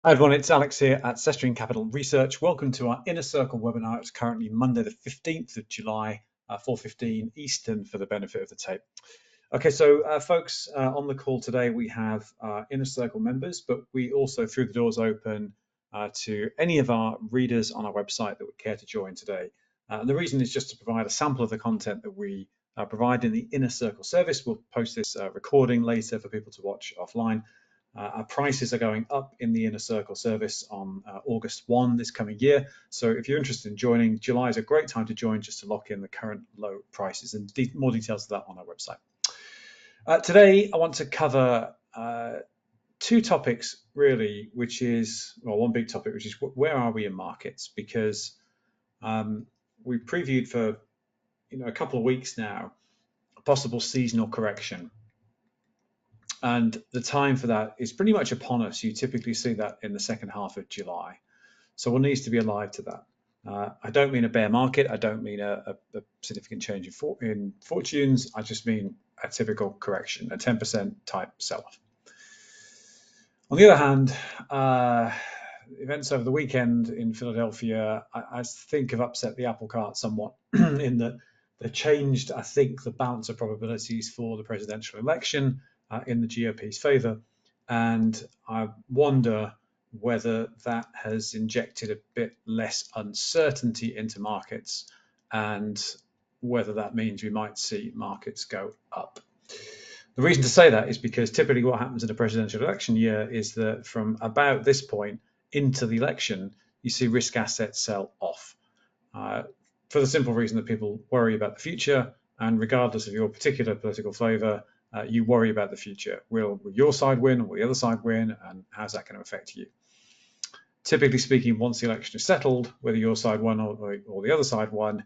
Hi everyone, it's Alex here at Sestrian Capital Research. Welcome to our Inner Circle webinar. It's currently Monday the 15th of July, 4:15 Eastern for the benefit of the tape. Okay, so folks, on the call today we have Inner Circle members, but we also threw the doors open to any of our readers on our website that would care to join today. And the reason is just to provide a sample of the content that we provide in the Inner Circle service. We'll post this recording later for people to watch offline. Our prices are going up in the Inner Circle service on August 1 this coming year. So if you're interested in joining, July is a great time to join just to lock in the current low prices, and more details of that on our website. Today, I want to cover two topics really, which is, well, one big topic, which is where are we in markets? Because we previewed for a couple of weeks now a possible seasonal correction. And the time for that is pretty much upon us. You typically see that in the second half of July. So one needs to be alive to that. I don't mean a bear market. I don't mean a significant change in fortunes. I just mean a typical correction, a 10% type sell-off. On the other hand, events over the weekend in Philadelphia, I think have upset the apple cart somewhat in that they changed, I think, the balance of probabilities for the presidential election in the GOP's favor. And I wonder whether that has injected a bit less uncertainty into markets and whether that means we might see markets go up. The reason to say that is because typically what happens in a presidential election year is that from about this point into the election, you see risk assets sell off for the simple reason that people worry about the future, and regardless of your particular political flavor, you worry about the future. Will your side win, or will the other side win, and how's that going to affect you? Typically speaking, once the election is settled, whether your side won or the other side won,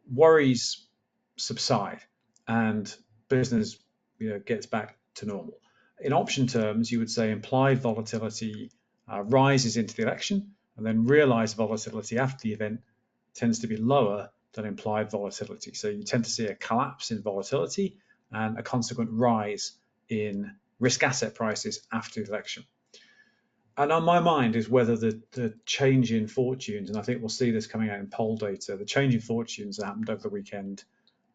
worries subside and business gets back to normal. In option terms, you would say implied volatility rises into the election, and then realized volatility after the event tends to be lower than implied volatility. So you tend to see a collapse in volatility and a consequent rise in risk asset prices after the election. And on my mind is whether the change in fortunes, and I think we'll see this coming out in poll data, the change in fortunes that happened over the weekend,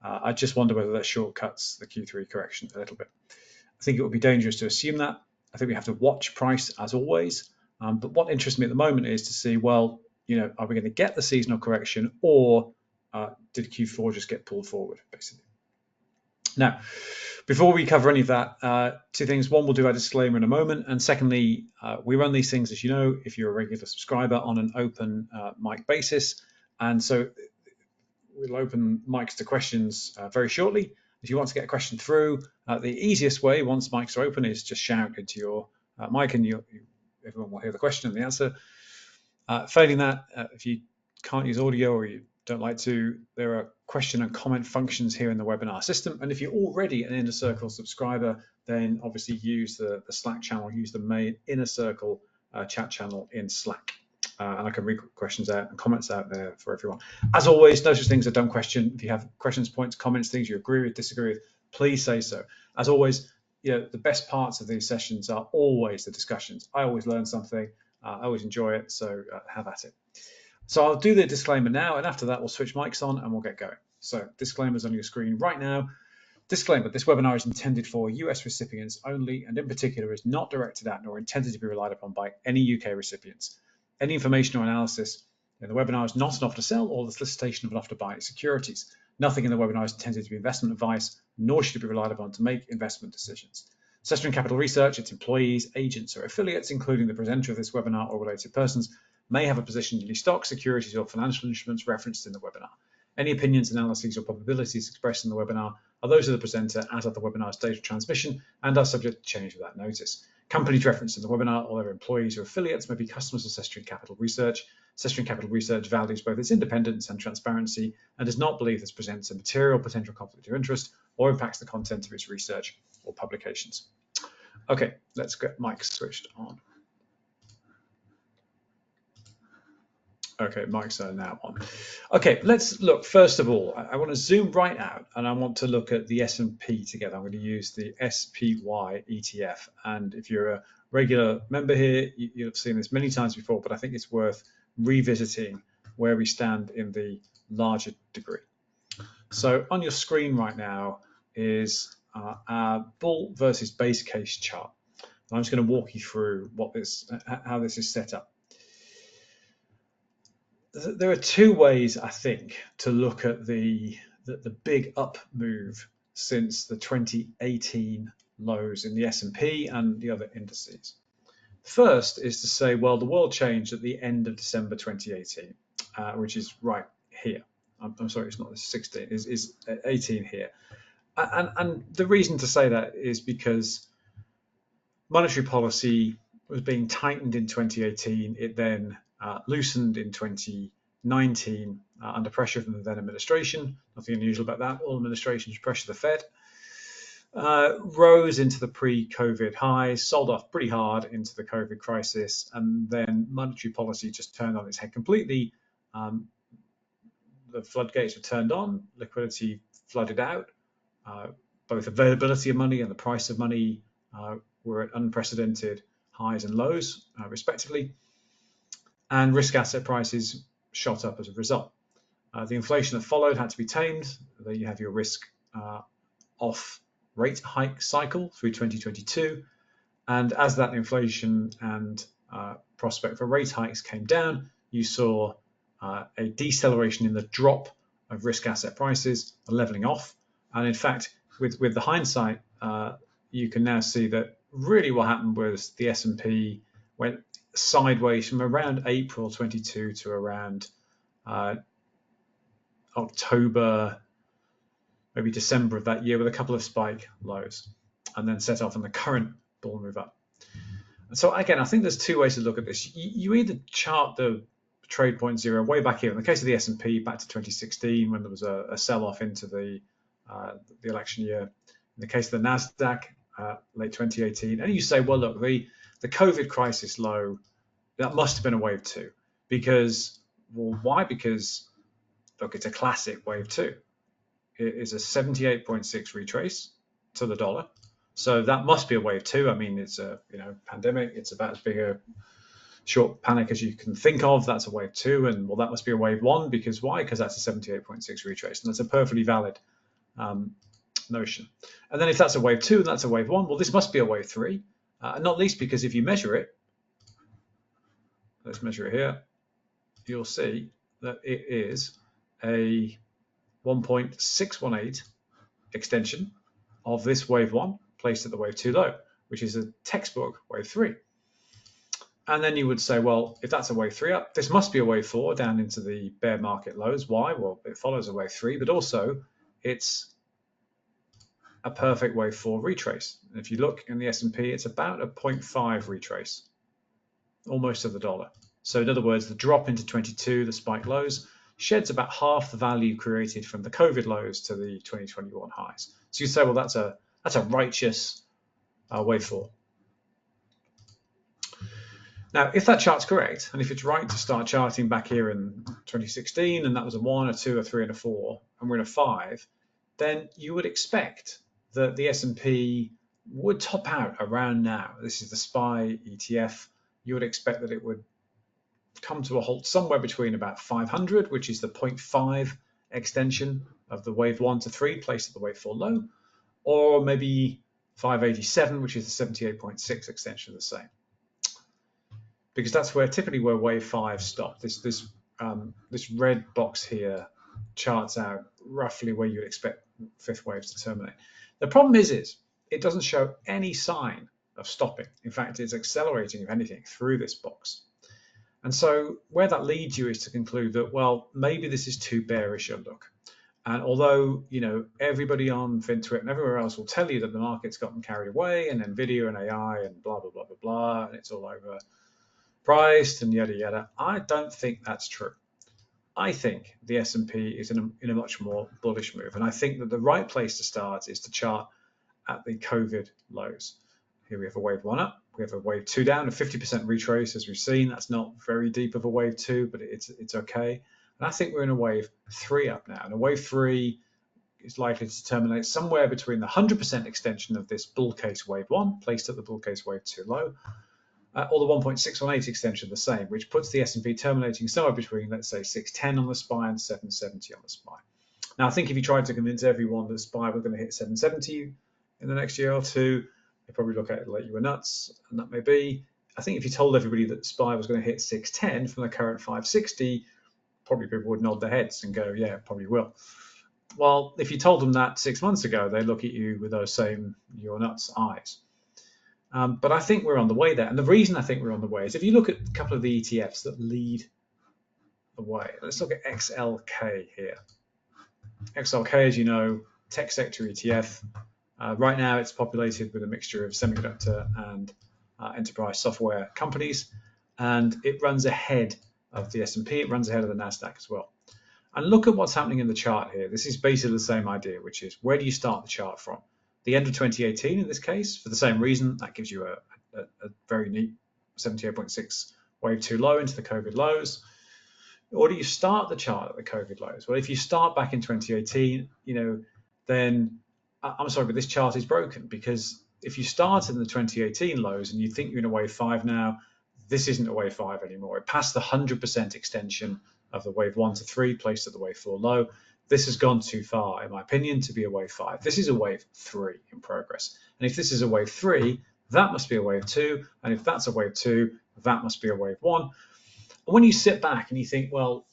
I just wonder whether that shortcuts the Q3 correction a little bit. I think it would be dangerous to assume that. I think we have to watch price as always. But what interests me at the moment is to see, well, are we going to get the seasonal correction, or did Q4 just get pulled forward, basically? Now, before we cover any of that, two things. One, we'll do our disclaimer in a moment. And secondly, we run these things, as you know, if you're a regular subscriber, on an open mic basis. And so we'll open mics to questions very shortly. If you want to get a question through, the easiest way, once mics are open, is just shout into your mic and everyone will hear the question and the answer. Failing that, if you can't use audio or you don't like to, there are question and comment functions here in the webinar system. And if you're already an Inner Circle subscriber, then obviously use the Slack channel, use the main Inner Circle chat channel in Slack. And I can read questions out and comments out there for everyone. As always, no such things as a dumb question. If you have questions, points, comments, things you agree with, disagree with, please say so. As always, the best parts of these sessions are always the discussions. I always learn something. I always enjoy it, so have at it. So I'll do the disclaimer now, and after that we'll switch mics on and we'll get going. So disclaimers on your screen right now. Disclaimer, this webinar is intended for US recipients only, and in particular is not directed at nor intended to be relied upon by any UK recipients. Any information or analysis in the webinar is not an offer to sell or the solicitation of an offer to buy securities. Nothing in the webinar is intended to be investment advice, nor should it be relied upon to make investment decisions. Sestrian Capital Research, its employees, agents, or affiliates, including the presenter of this webinar or related persons, may have a position in any stock, securities, or financial instruments referenced in the webinar. Any opinions, analyses, or probabilities expressed in the webinar are those of the presenter as of the webinar's date of transmission and are subject to change without notice. Companies referenced in the webinar or their employees or affiliates may be customers of Sestrian Capital Research. Sestrian Capital Research values both its independence and transparency and does not believe this presents a material potential conflict of interest or impacts the content of its research or publications. Okay, let's get mics switched on. Okay, mics are now on. Okay, let's look. First of all, I want to zoom right out, and I want to look at the S&P together. I'm going to use the SPY ETF. And if you're a regular member here, you'll have seen this many times before, but I think it's worth revisiting where we stand in the larger degree. So on your screen right now is our bull versus base case chart. And I'm just going to walk you through how this is set up. There are two ways, I think, to look at the big up move since the 2018 lows in the S&P and the other indices. First is to say, well, the world changed at the end of December 2018, which is right here. I'm sorry, it's not 16, it's 18 here. And the reason to say that is because monetary policy was being tightened in 2018. It then loosened in 2019 under pressure from the then administration. Nothing unusual about that. All administrations pressure the Fed. Rose into the pre-COVID highs, sold off pretty hard into the COVID crisis, and then monetary policy just turned on its head completely. The floodgates were turned on, liquidity flooded out, both availability of money and the price of money were at unprecedented highs and lows, respectively, and risk asset prices shot up as a result. The inflation that followed had to be tamed. There you have your risk off rate hike cycle through 2022. And as that inflation and prospect for rate hikes came down, you saw a deceleration in the drop of risk asset prices, a leveling off. And in fact, with the hindsight, you can now see that really what happened was the S&P went sideways from around April 22 to around October, maybe December of that year, with a couple of spike lows, and then set off on the current bull move up. And so again, I think there's two ways to look at this. You either chart the trade point zero way back here. In the case of the S&P, back to 2016, when there was a sell-off into the election year. In the case of the Nasdaq, late 2018, and you say, well, look, the COVID crisis low, that must have been a wave two, because, well, why? Because look, it's a classic wave two. It is a 78.6 retrace to the dollar, so that must be a wave two. I mean, it's a pandemic. It's about as big a short panic as you can think of. That's a wave two, and well, that must be a wave one, because why? Because that's a 78.6 retrace, and that's a perfectly valid notion. And then if that's a wave two and that's a wave one, well, this must be a wave three, not least because if you measure it, let's measure it here, you'll see that it is a 1.618 extension of this wave one placed at the wave two low, which is a textbook wave three. And then you would say, well, if that's a wave three up, this must be a wave four down into the bear market lows. Why? Well, it follows a wave three, but also it's a perfect wave four retrace. And if you look in the S&P, it's about a 0.5 retrace, almost to the dollar. So in other words, the drop into 22, the spike lows, sheds about half the value created from the COVID lows to the 2021 highs. So you say, well, that's a righteous wave four. Now, if that chart's correct, and if it's right to start charting back here in 2016, and that was a 1, a 2, a 3, and a 4, and we're in a 5, then you would expect that the S&P would top out around now. This is the SPY ETF. You would expect that it would come to a halt somewhere between about 500, which is the 0.5 extension of the wave 1 to 3 placed at the wave 4 low, or maybe 587, which is the 78.6 extension of the same. Because that's typically where wave 5 stopped. This red box here charts out roughly where you'd expect fifth waves to terminate. The problem is it doesn't show any sign of stopping. In fact, it's accelerating, if anything, through this box. And so where that leads you is to conclude that, well, maybe this is too bearish a look. And although, everybody on FinTwit and everywhere else will tell you that the market's gotten carried away and NVIDIA and AI and blah, blah, blah, blah, blah, and it's all overpriced and yada, yada, I don't think that's true. I think the S&P is in a much more bullish move. And I think that the right place to start is to chart at the COVID lows. Here we have a wave 1 up, we have a wave 2 down, a 50% retrace as we've seen. That's not very deep of a wave 2, but it's okay. And I think we're in a wave 3 up now. And a wave 3 is likely to terminate somewhere between the 100% extension of this bull case wave 1, placed at the bull case wave 2 low, or the 1.618 extension the same, which puts the S&P terminating somewhere between, let's say, 610 on the SPY and 770 on the SPY. Now, I think if you tried to convince everyone that SPY were going to hit 770 in the next year or two, they probably look at it like you were nuts, and that may be. I think if you told everybody that SPY was going to hit 610 from the current 560, probably people would nod their heads and go, yeah, probably will. Well, if you told them that 6 months ago, they look at you with those same you're nuts eyes. But I think we're on the way there. And the reason I think we're on the way is if you look at a couple of the ETFs that lead the way. Let's look at XLK here. XLK, as you know, tech sector ETF. Right now, it's populated with a mixture of semiconductor and enterprise software companies, and it runs ahead of the S&P. It runs ahead of the NASDAQ as well. And look at what's happening in the chart here. This is basically the same idea, which is where do you start the chart from? The end of 2018 in this case, for the same reason, that gives you a very neat 78.6 wave 2 low into the COVID lows. Or do you start the chart at the COVID lows? Well, if you start back in 2018, then I'm sorry, but this chart is broken, because if you start in the 2018 lows and you think you're in a wave 5 now, this isn't a wave 5 anymore. It passed the 100% extension of the wave 1 to 3 placed at the wave 4 low. This has gone too far, in my opinion, to be a wave 5. This is a wave 3 in progress. And if this is a wave 3, that must be a wave 2. And if that's a wave 2, that must be a wave 1. And when you sit back and you think, well,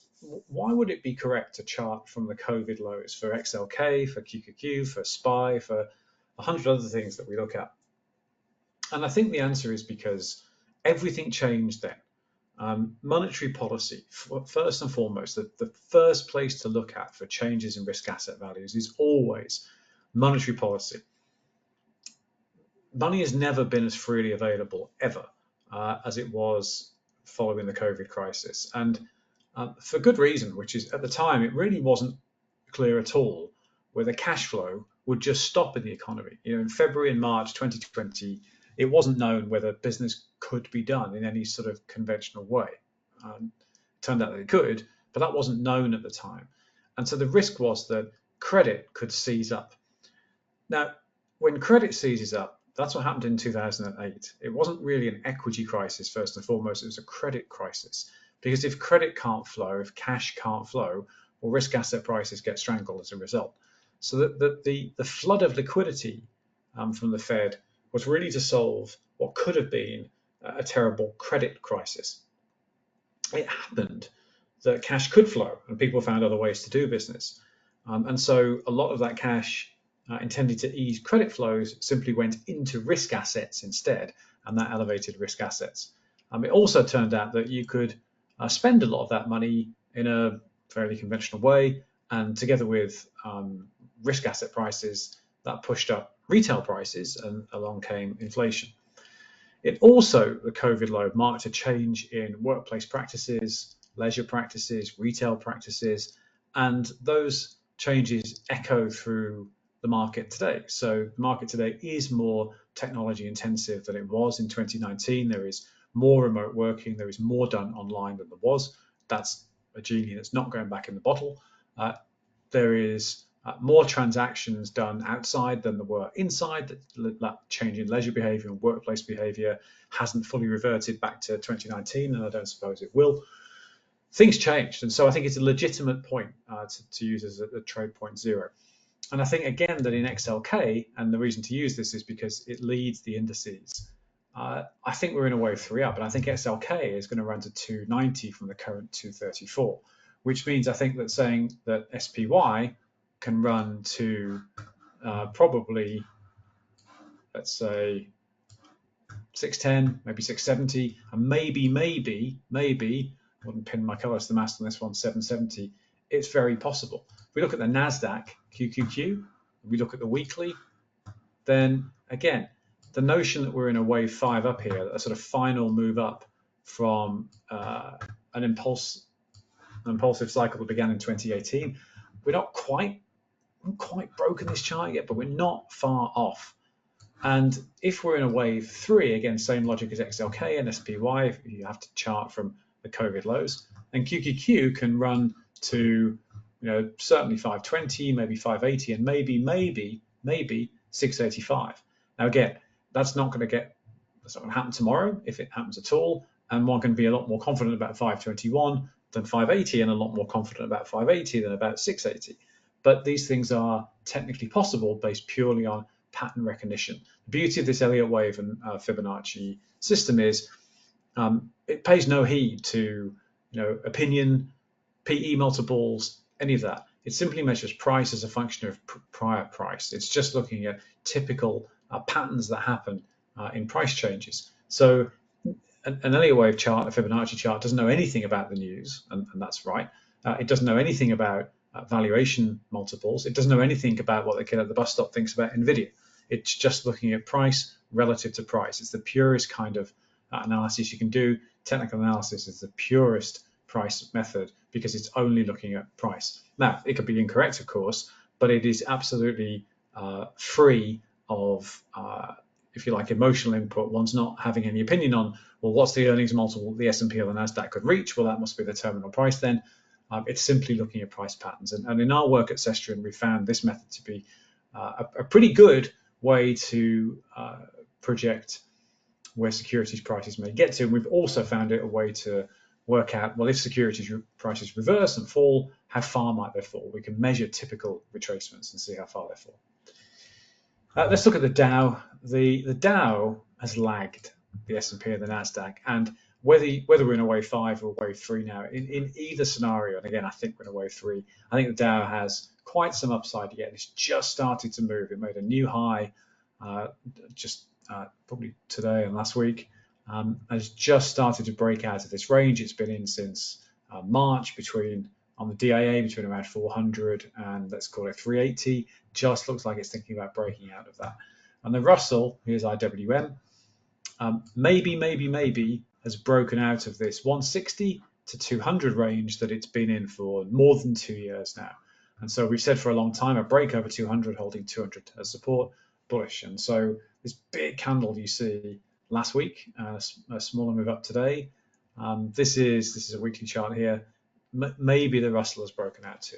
why would it be correct to chart from the COVID lows for XLK, for QQQ, for SPY, for 100 other things that we look at? And I think the answer is because everything changed then. Monetary policy, first and foremost, the first place to look at for changes in risk asset values is always monetary policy. Money has never been as freely available ever as it was following the COVID crisis. And for good reason, which is at the time, it really wasn't clear at all whether cash flow would just stop in the economy. In February and March 2020, it wasn't known whether business could be done in any sort of conventional way. Turned out that it could, but that wasn't known at the time. And so the risk was that credit could seize up. Now, when credit seizes up, that's what happened in 2008. It wasn't really an equity crisis, first and foremost, it was a credit crisis. Because if credit can't flow, if cash can't flow, well, risk asset prices get strangled as a result. So the flood of liquidity from the Fed was really to solve what could have been a terrible credit crisis. It happened that cash could flow and people found other ways to do business. And so a lot of that cash intended to ease credit flows simply went into risk assets instead, and that elevated risk assets. It also turned out that you could spend a lot of that money in a fairly conventional way, and together with risk asset prices, that pushed up retail prices, and along came inflation. It also, the COVID low, marked a change in workplace practices, leisure practices, retail practices, and those changes echo through the market today. So the market today is more technology intensive than it was in 2019. There is more remote working, there is more done online than there was. That's a genie that's not going back in the bottle. There is more transactions done outside than there were inside. That change in leisure behavior and workplace behavior hasn't fully reverted back to 2019, and I don't suppose it will. Things changed, and so I think it's a legitimate point to use as a trade point zero. And I think, again, that in XLK, and the reason to use this is because it leads the indices, I think we're in a wave 3 up, and I think XLK is going to run to 290 from the current 234, which means I think that saying that SPY can run to probably, let's say, 610, maybe 670, and maybe, I wouldn't pin my colours to the mast on this one, 770, it's very possible. If we look at the NASDAQ, QQQ, we look at the weekly, then again, the notion that we're in a wave 5 up here, a sort of final move up from an impulsive cycle that began in 2018, we're not quite broken this chart yet, but we're not far off. And if we're in a wave 3, again, same logic as XLK and SPY, if you have to chart from the COVID lows, then QQQ can run to, certainly 520, maybe 580, and maybe 685. Now, again, that's not going to happen tomorrow, if it happens at all. And one can be a lot more confident about 521 than 580, and a lot more confident about 580 than about 680. But these things are technically possible based purely on pattern recognition. The beauty of this Elliott wave and Fibonacci system is it pays no heed to opinion, PE multiples, any of that. It simply measures price as a function of prior price. It's just looking at typical patterns that happen in price changes. So an Elliott wave chart, a Fibonacci chart, doesn't know anything about the news, and that's right. It doesn't know anything about valuation multiples. It doesn't know anything about what the kid at the bus stop thinks about NVIDIA. It's just looking at price relative to price. It's the purest kind of analysis you can do. Technical analysis is the purest price method because it's only looking at price. Now, it could be incorrect, of course, but it is absolutely free of, if you like, emotional input. One's not having any opinion on, well, what's the earnings multiple the S&P or the NASDAQ could reach? Well, that must be the terminal price then. It's simply looking at price patterns. And in our work at Cestrian, we found this method to be a pretty good way to project where securities prices may get to. And we've also found it a way to work out, well, if securities prices reverse and fall, how far might they fall? We can measure typical retracements and see how far they fall. Let's look at the Dow. The Dow has lagged the S&P and the NASDAQ, and whether we're in a wave 5 or wave 3 now, in either scenario, and again, I think we're in a wave 3, I think the Dow has quite some upside yet. It's just started to move. It made a new high probably today and last week. Has just started to break out of this range. It's been in since March on the DIA between around 400 and let's call it 380. Just looks like it's thinking about breaking out of that. And the Russell, here's IWM, maybe has broken out of this 160 to 200 range that it's been in for more than 2 years now. And so we've said for a long time, a break over 200, holding 200 as support, bullish. And so this big candle you see last week, a smaller move up today. This is a weekly chart here. Maybe the Russell has broken out too.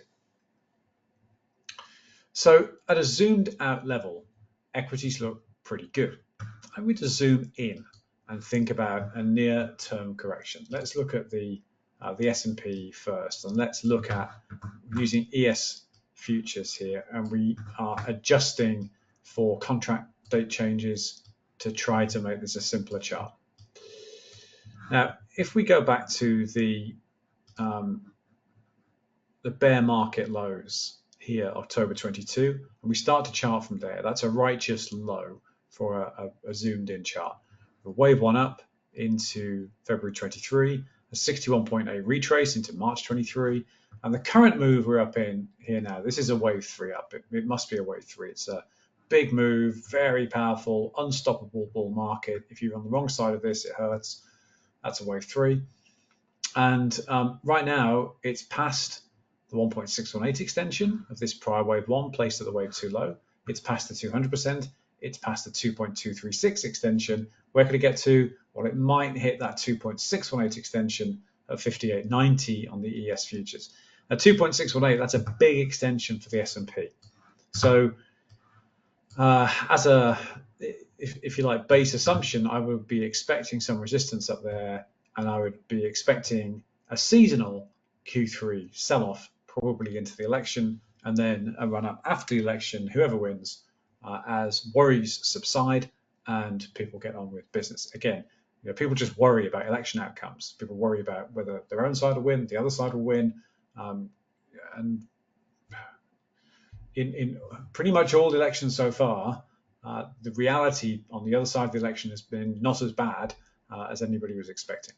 So at a zoomed out level, equities look pretty good. I would just zoom in and think about a near-term correction. Let's look at the S&P first, and let's look at using ES futures here, and we are adjusting for contract date changes to try to make this a simpler chart. Now, if we go back to the bear market lows here, October 22, and we start to chart from there, that's a righteous low for a zoomed in chart. The wave 1 up into February 23, a 61.8 retrace into March 23, and the current move we're up in here now, this is a wave 3 up. It must be a wave 3. It's a big move, very powerful, unstoppable bull market. If you're on the wrong side of this, it hurts. That's a wave 3. And right now, it's past the 1.618 extension of this prior wave 1 placed at the wave 2 low. It's past the 200%. It's past the 2.236 extension. Where could it get to? Well, it might hit that 2.618 extension at 58.90 on the ES futures. Now, 2.618, that's a big extension for the S&P. So as a, if you like, base assumption, I would be expecting some resistance up there, and I would be expecting a seasonal Q3 sell-off, probably into the election, and then a run-up after the election, whoever wins, as worries subside and people get on with business. Again, people just worry about election outcomes. People worry about whether their own side will win, the other side will win, and in pretty much all elections so far, the reality on the other side of the election has been not as bad as anybody was expecting.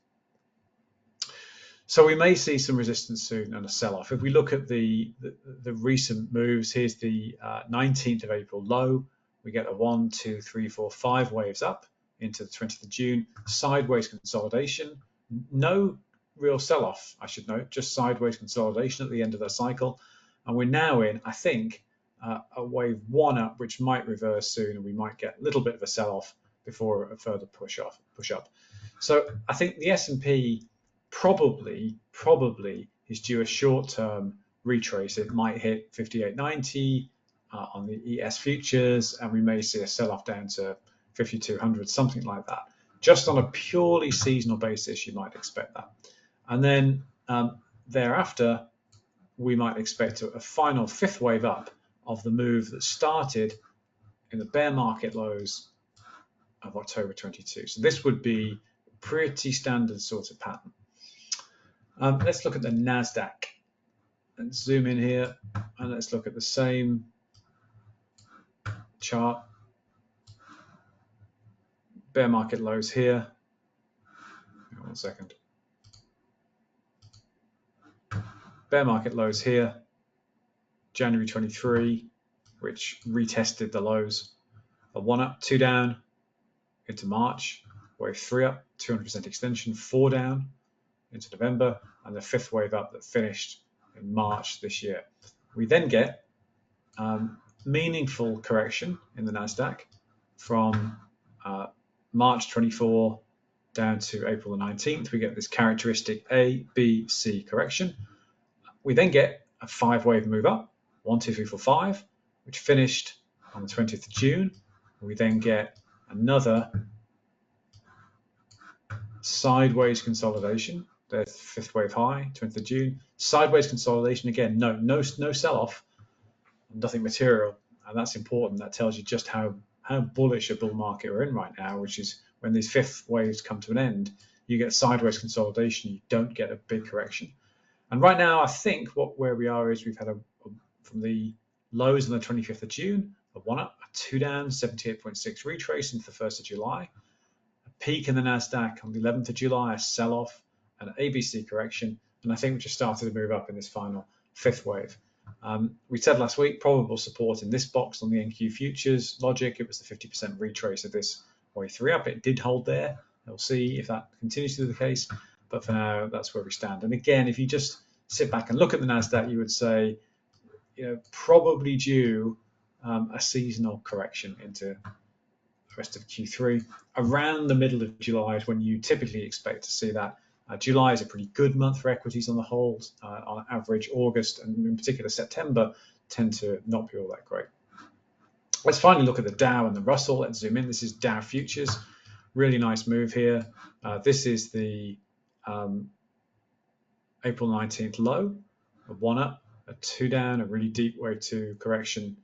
So we may see some resistance soon and a sell-off. If we look at the recent moves, here's the 19th of April low. We get a 1, 2, 3, 4, 5 waves up into the 20th of June. Sideways consolidation. No real sell-off, I should note, just sideways consolidation at the end of the cycle. And we're now in, I think, a wave 1 up, which might reverse soon, and we might get a little bit of a sell-off before a further push up. So I think the S&P probably is due a short-term retrace. It might hit 58.90 on the ES futures, and we may see a sell-off down to 5,200, something like that. Just on a purely seasonal basis, you might expect that. And then thereafter, we might expect a final 5th wave up of the move that started in the bear market lows of October 22. So this would be a pretty standard sort of pattern. Let's look at the NASDAQ and zoom in here, and let's look at the same chart. Bear market lows here. Hang on 1 second. Bear market lows here, January 23, which retested the lows. A 1 up, 2 down into March, wave 3 up, 200% extension, 4 down into November, and the 5th wave up that finished in March this year. We then get meaningful correction in the NASDAQ from March 24 down to April the 19th. We get this characteristic A, B, C correction. We then get a 5-wave move up, 1, 2, 3, 4, 5, which finished on the 20th of June. We then get another sideways consolidation. There's 5th wave high, 20th of June. Sideways consolidation again. No sell-off, nothing material, and that's important. That tells you just how bullish a bull market we're in right now, which is when these 5th waves come to an end, you get sideways consolidation. You don't get a big correction. And right now, I think where we are is we've had from the lows on the 25th of June, a 1 up, a 2 down, 78.6 retrace into the 1st of July, a peak in the NASDAQ on the 11th of July, a sell-off, an ABC correction, and I think we just started to move up in this final 5th wave. We said last week, probable support in this box on the NQ futures logic. It was the 50% retrace of this wave 3 up. It did hold there. We'll see if that continues to be the case. But for now, that's where we stand. And again, if you just sit back and look at the NASDAQ, you would say, probably due a seasonal correction into the rest of Q3. Around the middle of July is when you typically expect to see that. July is a pretty good month for equities on the whole. On average, August and in particular September tend to not be all that great. Let's finally look at the Dow and the Russell. Let's zoom in. This is Dow futures. Really nice move here. This is the April 19th low, a 1 up, a 2 down, a really deep wave 2 correction,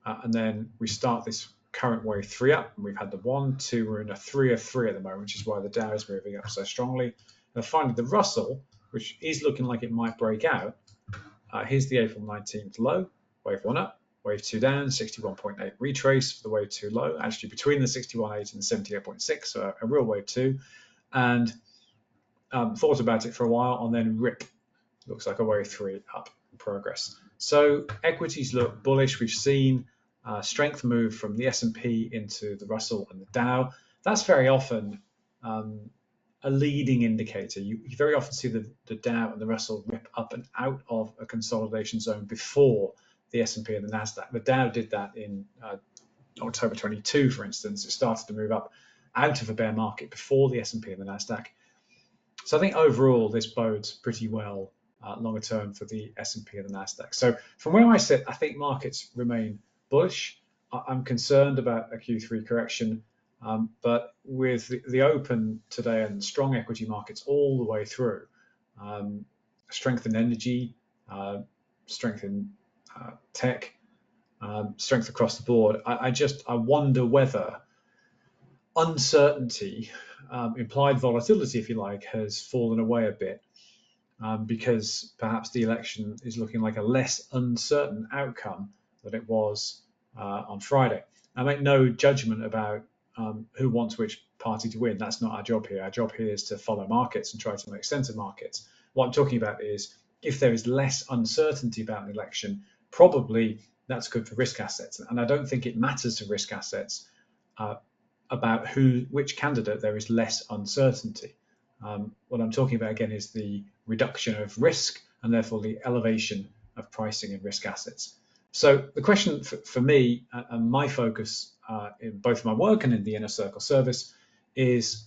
and then we start this current wave 3 up, and we've had the 1, 2, we're in a 3 of 3 at the moment, which is why the Dow is moving up so strongly. And finally the Russell, which is looking like it might break out. Here's the April 19th low, wave 1 up, wave 2 down, 61.8 retrace for the wave 2 low, actually between the 61.8 and the 78.6, so a real wave 2, and thought about it for a while, and then rip, looks like a wave 3 up in progress. So equities look bullish. We've seen strength move from the S&P into the Russell and the Dow. That's very often a leading indicator. You very often see the Dow and the Russell rip up and out of a consolidation zone before the S&P and the NASDAQ. The Dow did that in October 22, for instance. It started to move up out of a bear market before the S&P and the NASDAQ. So I think overall this bodes pretty well longer term for the S&P and the NASDAQ. So from where I sit, I think markets remain bullish. I'm concerned about a Q3 correction, but with the open today and strong equity markets all the way through, strength in energy, strength in tech, strength across the board, I wonder whether uncertainty, implied volatility, if you like, has fallen away a bit because perhaps the election is looking like a less uncertain outcome than it was on Friday. I make no judgment about who wants which party to win. That's not our job here. Our job here is to follow markets and try to make sense of markets. What I'm talking about is if there is less uncertainty about an election, probably that's good for risk assets. And I don't think it matters to risk assets about which candidate there is less uncertainty. What I'm talking about again is the reduction of risk and therefore the elevation of pricing in risk assets. So the question for me and my focus in both my work and in the inner circle service is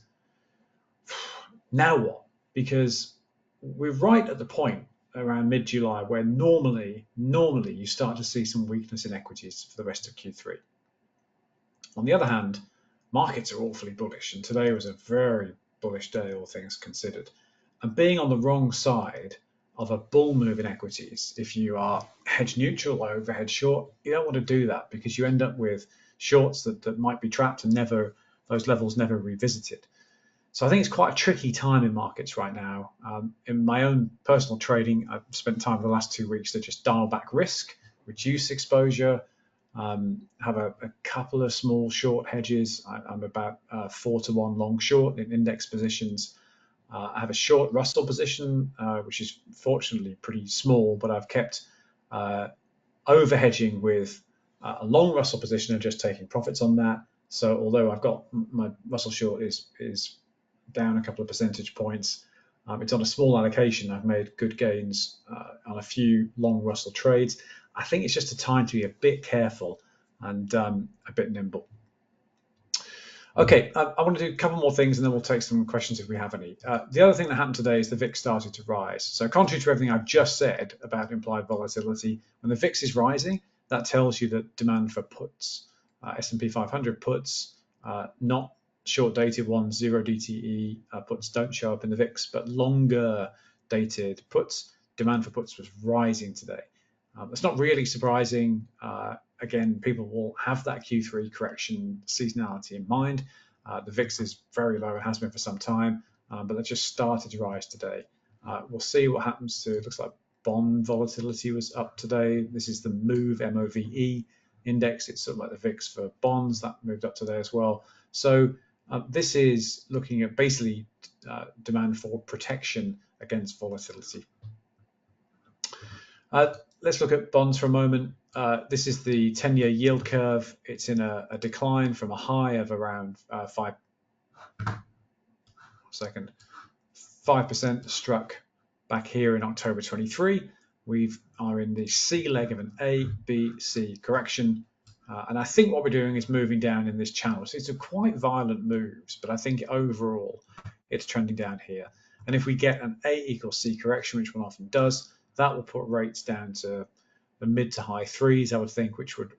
now what? Because we're right at the point around mid-July where normally you start to see some weakness in equities for the rest of Q3. On the other hand, markets are awfully bullish, and today was a very bullish day, all things considered. And being on the wrong side of a bull move in equities, if you are hedge neutral or overhead short, you don't want to do that because you end up with shorts that might be trapped and never those levels never revisited. So I think it's quite a tricky time in markets right now. In my own personal trading, I've spent time for the last 2 weeks to just dial back risk, reduce exposure, have a couple of small short hedges. I'm about 4-to-1 long short in index positions. I have a short Russell position, which is fortunately pretty small, but I've kept over hedging with a long Russell position and just taking profits on that. So although I've got my Russell short is down a couple of percentage points, it's on a small allocation. I've made good gains on a few long Russell trades. I think it's just a time to be a bit careful and a bit nimble. Okay, I want to do a couple more things and then we'll take some questions if we have any. The other thing that happened today is the VIX started to rise. So contrary to everything I've just said about implied volatility, when the VIX is rising, that tells you that demand for puts, S&P 500 puts, not short-dated ones, 0 DTE puts don't show up in the VIX, but longer dated puts, demand for puts was rising today. That's not really surprising. Again, people will have that Q3 correction seasonality in mind. The VIX is very low, it has been for some time, but it just started to rise today. We'll see what happens to, it looks like bond volatility was up today. This is the MOVE, M-O-V-E index. It's sort of like the VIX for bonds, that moved up today as well. So this is looking at basically demand for protection against volatility. Let's look at bonds for a moment. This is the 10-year yield curve. It's in a decline from a high of around 5% struck back here in October 23. We are in the C leg of an A, B, C correction. And I think what we're doing is moving down in this channel. So it's a quite violent moves, but I think overall it's trending down here. And if we get an A equals C correction, which one often does, that will put rates down to the mid to high threes, I would think, which would,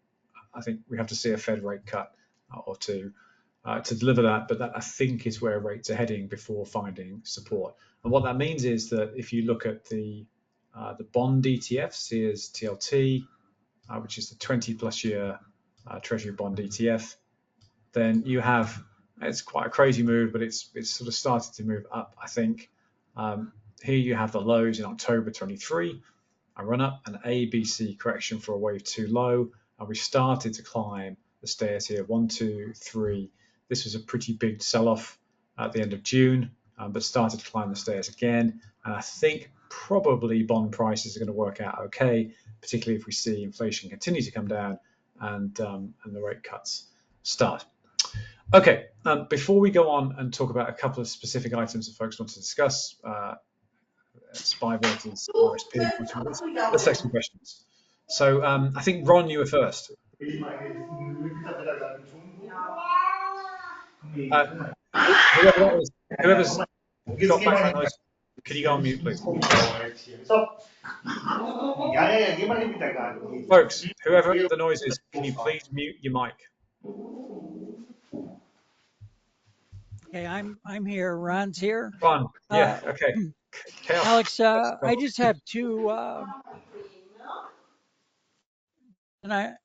I think we have to see a Fed rate cut or two to deliver that, but that I think is where rates are heading before finding support. And what that means is that if you look at the bond ETFs, here's TLT, which is the 20+ year Treasury bond ETF, then you have, it's quite a crazy move, but it's sort of started to move up, I think. Here you have the lows in October 23, a run up, an ABC correction for a wave 2 low, and we started to climb the stairs here, 1, 2, 3. This was a pretty big sell-off at the end of June, but started to climb the stairs again. And I think probably bond prices are going to work out okay, particularly if we see inflation continue to come down and the rate cuts start. Okay, before we go on and talk about a couple of specific items that folks want to discuss, SPY versus RSP, let's take some questions. So I think Ron, you were first. Whoever's got background noise, can you go on mute, please? Folks, whoever the noise is, can you please mute your mic? Okay, I'm here. Ron's here. Ron, yeah, okay. Chaos. Alex, I just have two, and I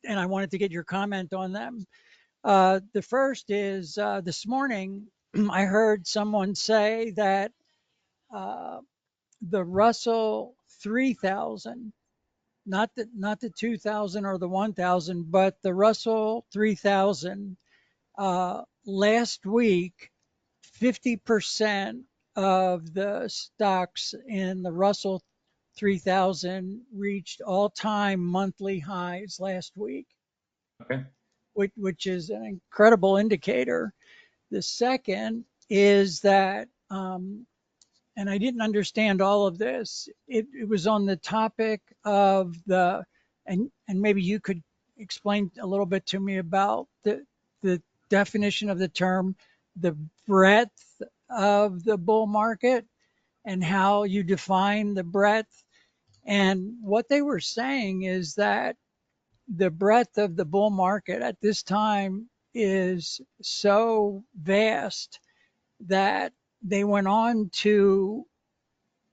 wanted to get your comment on them. The first is this morning I heard someone say that the Russell 3000, not the 2000 or the 1000, but the Russell 3000 last week, 50% of the stocks in the Russell 3000 reached all-time monthly highs last week. Okay. Which is an incredible indicator. The second is that, and I didn't understand all of this, it was on the topic of the and maybe you could explain a little bit to me about the definition of the term, the breadth of the bull market, and how you define the breadth. And what they were saying is that the breadth of the bull market at this time is so vast that they went on to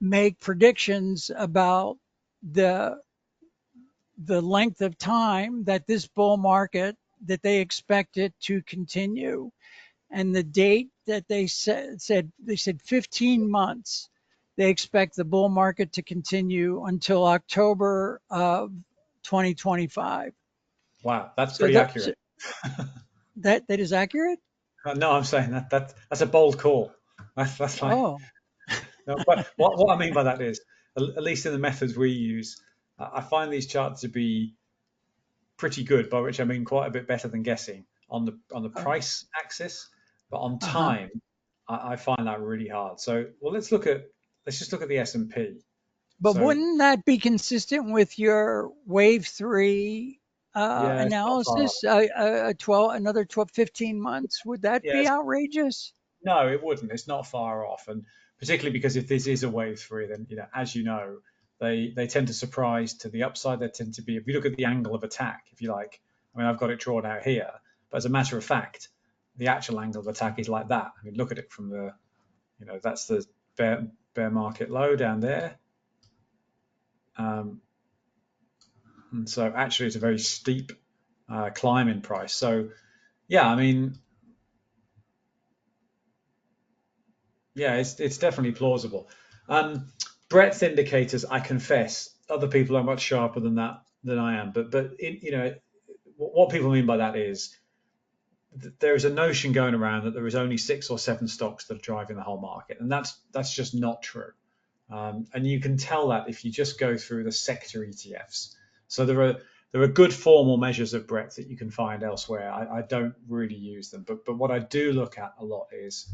make predictions about the the length of time that this bull market, that they expect it to continue. And the date that they said 15 months. They expect the bull market to continue until October of 2025. Wow, that's So pretty that accurate. that is accurate. No, I'm saying that's a bold call. That's like Oh, no, but what I mean by that is, at least in the methods we use, I find these charts to be pretty good, by which I mean quite a bit better than guessing on the oh, price axis, but on uh-huh. time, I find that really hard. So, well, let's just look at the S&P. But So, wouldn't that be consistent with your wave three yeah, it's not far off. analysis? 12, another 12, 15 months. Would that Yeah, be outrageous? no, it wouldn't. It's not far off, and particularly because if this is a wave three, then as you know, they tend to surprise to the upside. They tend to be, if you look at the angle of attack, if you like. I mean, I've got it drawn out here, but as a matter of fact, the actual angle of attack is like that. I mean, look at it from the, that's the bear market low down there, um, and so actually it's a very steep climb in price. So yeah, I mean, yeah, it's definitely plausible. Um, Breadth indicators, I confess, other people are much sharper than that than I am. But what people mean by that is there is a notion going around that there is only 6 or 7 stocks that are driving the whole market, and that's just not true. And you can tell that if you just go through the sector ETFs. So there are good formal measures of breadth that you can find elsewhere. I don't really use them, but what I do look at a lot is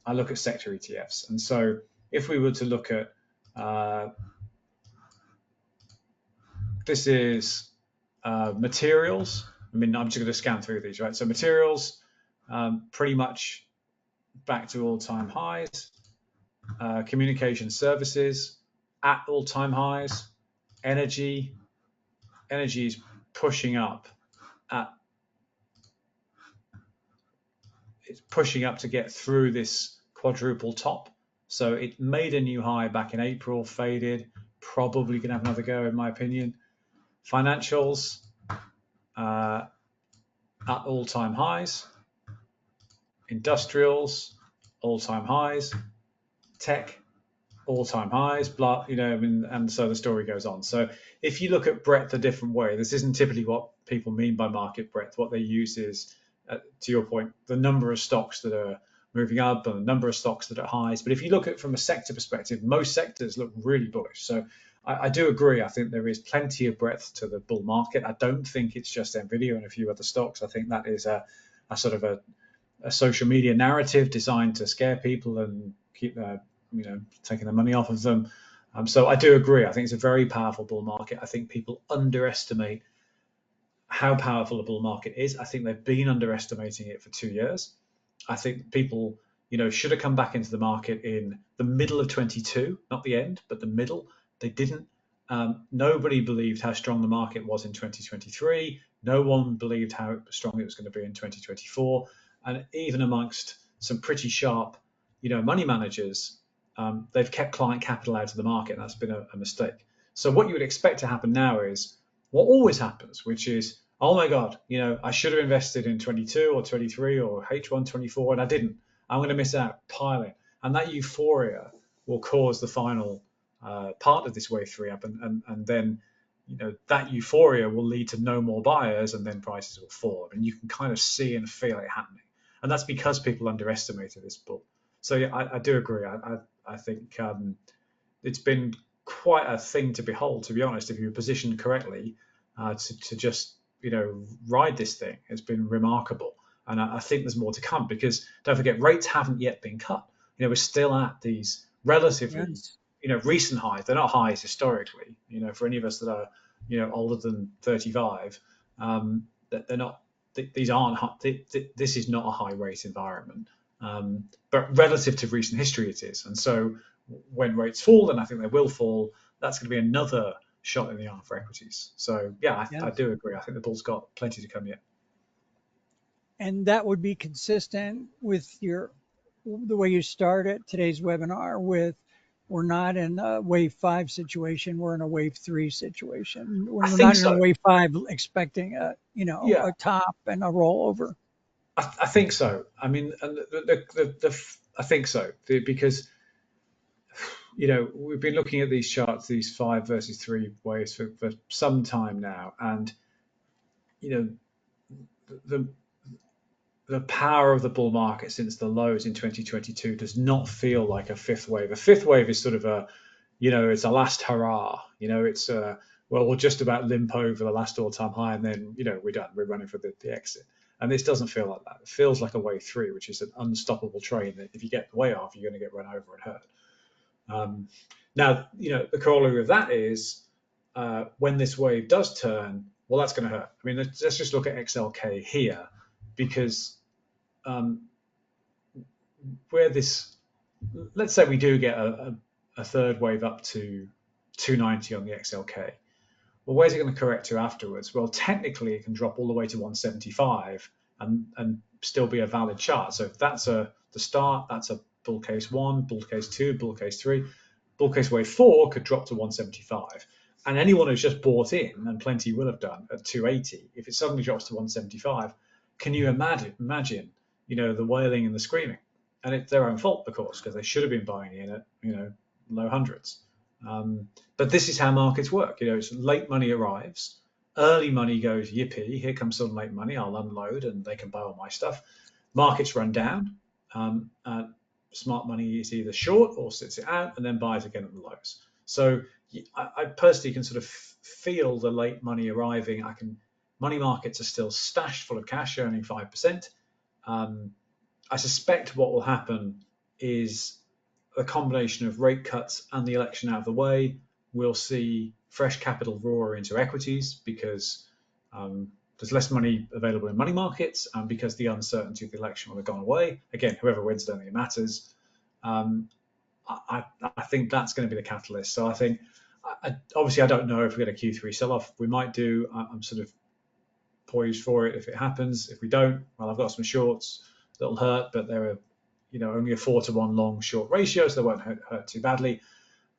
I look at sector ETFs. And so if we were to look at uh, this is materials. I mean, I'm just going to scan through these, right? So materials, pretty much back to all-time highs. Communication services at all-time highs. Energy, energy is pushing up at it's pushing up to get through this quadruple top. So it made a new high back in April, faded. Probably going to have another go, in my opinion. Financials at all-time highs. Industrials, all-time highs. Tech, all-time highs. Blah, I mean, and so the story goes on. So if you look at breadth a different way, this isn't typically what people mean by market breadth. What they use is, to your point, the number of stocks that are moving up and the number of stocks that are highs. But if you look at it from a sector perspective, most sectors look really bullish. So I do agree. I think there is plenty of breadth to the bull market. I don't think it's just Nvidia and a few other stocks. I think that is a sort of a social media narrative designed to scare people and keep taking the money off of them. So I do agree. I think it's a very powerful bull market. I think people underestimate how powerful a bull market is. I think they've been underestimating it for 2 years. I think people, should have come back into the market in the middle of 22, not the end, but the middle. They didn't. Nobody believed how strong the market was in 2023. No one believed how strong it was going to be in 2024. And even amongst some pretty sharp, money managers, they've kept client capital out of the market, and that's been a mistake. So what you would expect to happen now is what always happens, which is, oh my God, I should have invested in 22 or 23 or H1 24, and I didn't. I'm going to miss out, piling. And that euphoria will cause the final part of this wave three up, and then that euphoria will lead to no more buyers, and then prices will fall. And you can kind of see and feel it happening, and that's because people underestimated this bull. So yeah, I do agree. I think it's been quite a thing to behold, to be honest. If you're positioned correctly, to just ride this thing, it's been remarkable. And I think there's more to come, because don't forget, rates haven't yet been cut. We're still at these relatively Yes. recent highs. They're not highs historically. For any of us that are older than 35, that they're not. These aren't. This is not a high rate environment, but relative to recent history, it is. And so when rates fall, and I think they will fall, that's going to be another shot in the arm for equities. So yeah, I Yes. do agree. I think the bull's got plenty to come yet. And that would be consistent with the way you started today's webinar with we're not in a wave 5 situation, we're in a wave 3 situation. I We're think not in a so. wave 5 expecting Yeah, a top and a rollover. I think so. I mean, and I think so because we've been looking at these charts, these 5 versus 3 waves for some time now, and you know the the power of the bull market since the lows in 2022 does not feel like a fifth wave. A fifth wave is sort of it's a last hurrah. It's well, we'll just about limp over the last all-time high, and then we're done. We're running for the exit. And this doesn't feel like that. It feels like a wave 3, which is an unstoppable train that if you get way off, you're going to get run over and hurt. Now, the corollary of that is when this wave does turn, well, that's going to hurt. I mean, let's just look at XLK here, because where this, let's say we do get a third wave up to 290 on the XLK. Well, where's it going to correct to afterwards? Well, technically, it can drop all the way to 175 and still be a valid chart. So if that's the start, that's a bull case 1, bull case 2, bull case 3. Bull case wave 4 could drop to 175. And anyone who's just bought in, and plenty will have done, at 280, if it suddenly drops to 175, can you imagine the wailing and the screaming? And it's their own fault, of course, because they should have been buying in at low hundreds. But this is how markets work. It's late money arrives, early money goes, yippee, here comes some late money, I'll unload and they can buy all my stuff. Markets run down. Smart money is either short or sits it out and then buys again at the lows. So I personally can sort of feel the late money arriving. Money markets are still stashed full of cash, earning 5%. I suspect what will happen is a combination of rate cuts and the election out of the way. We'll see fresh capital roar into equities because there's less money available in money markets, and because the uncertainty of the election will have gone away. Again, whoever wins, don't think it matters. I think that's going to be the catalyst. So I think, obviously, I don't know if we get a Q3 sell-off. We might do. I'm sort of poised for it if it happens. If we don't, well, I've got some shorts that'll hurt, but they're only a 4-to-1 long short ratio, so they won't hurt too badly.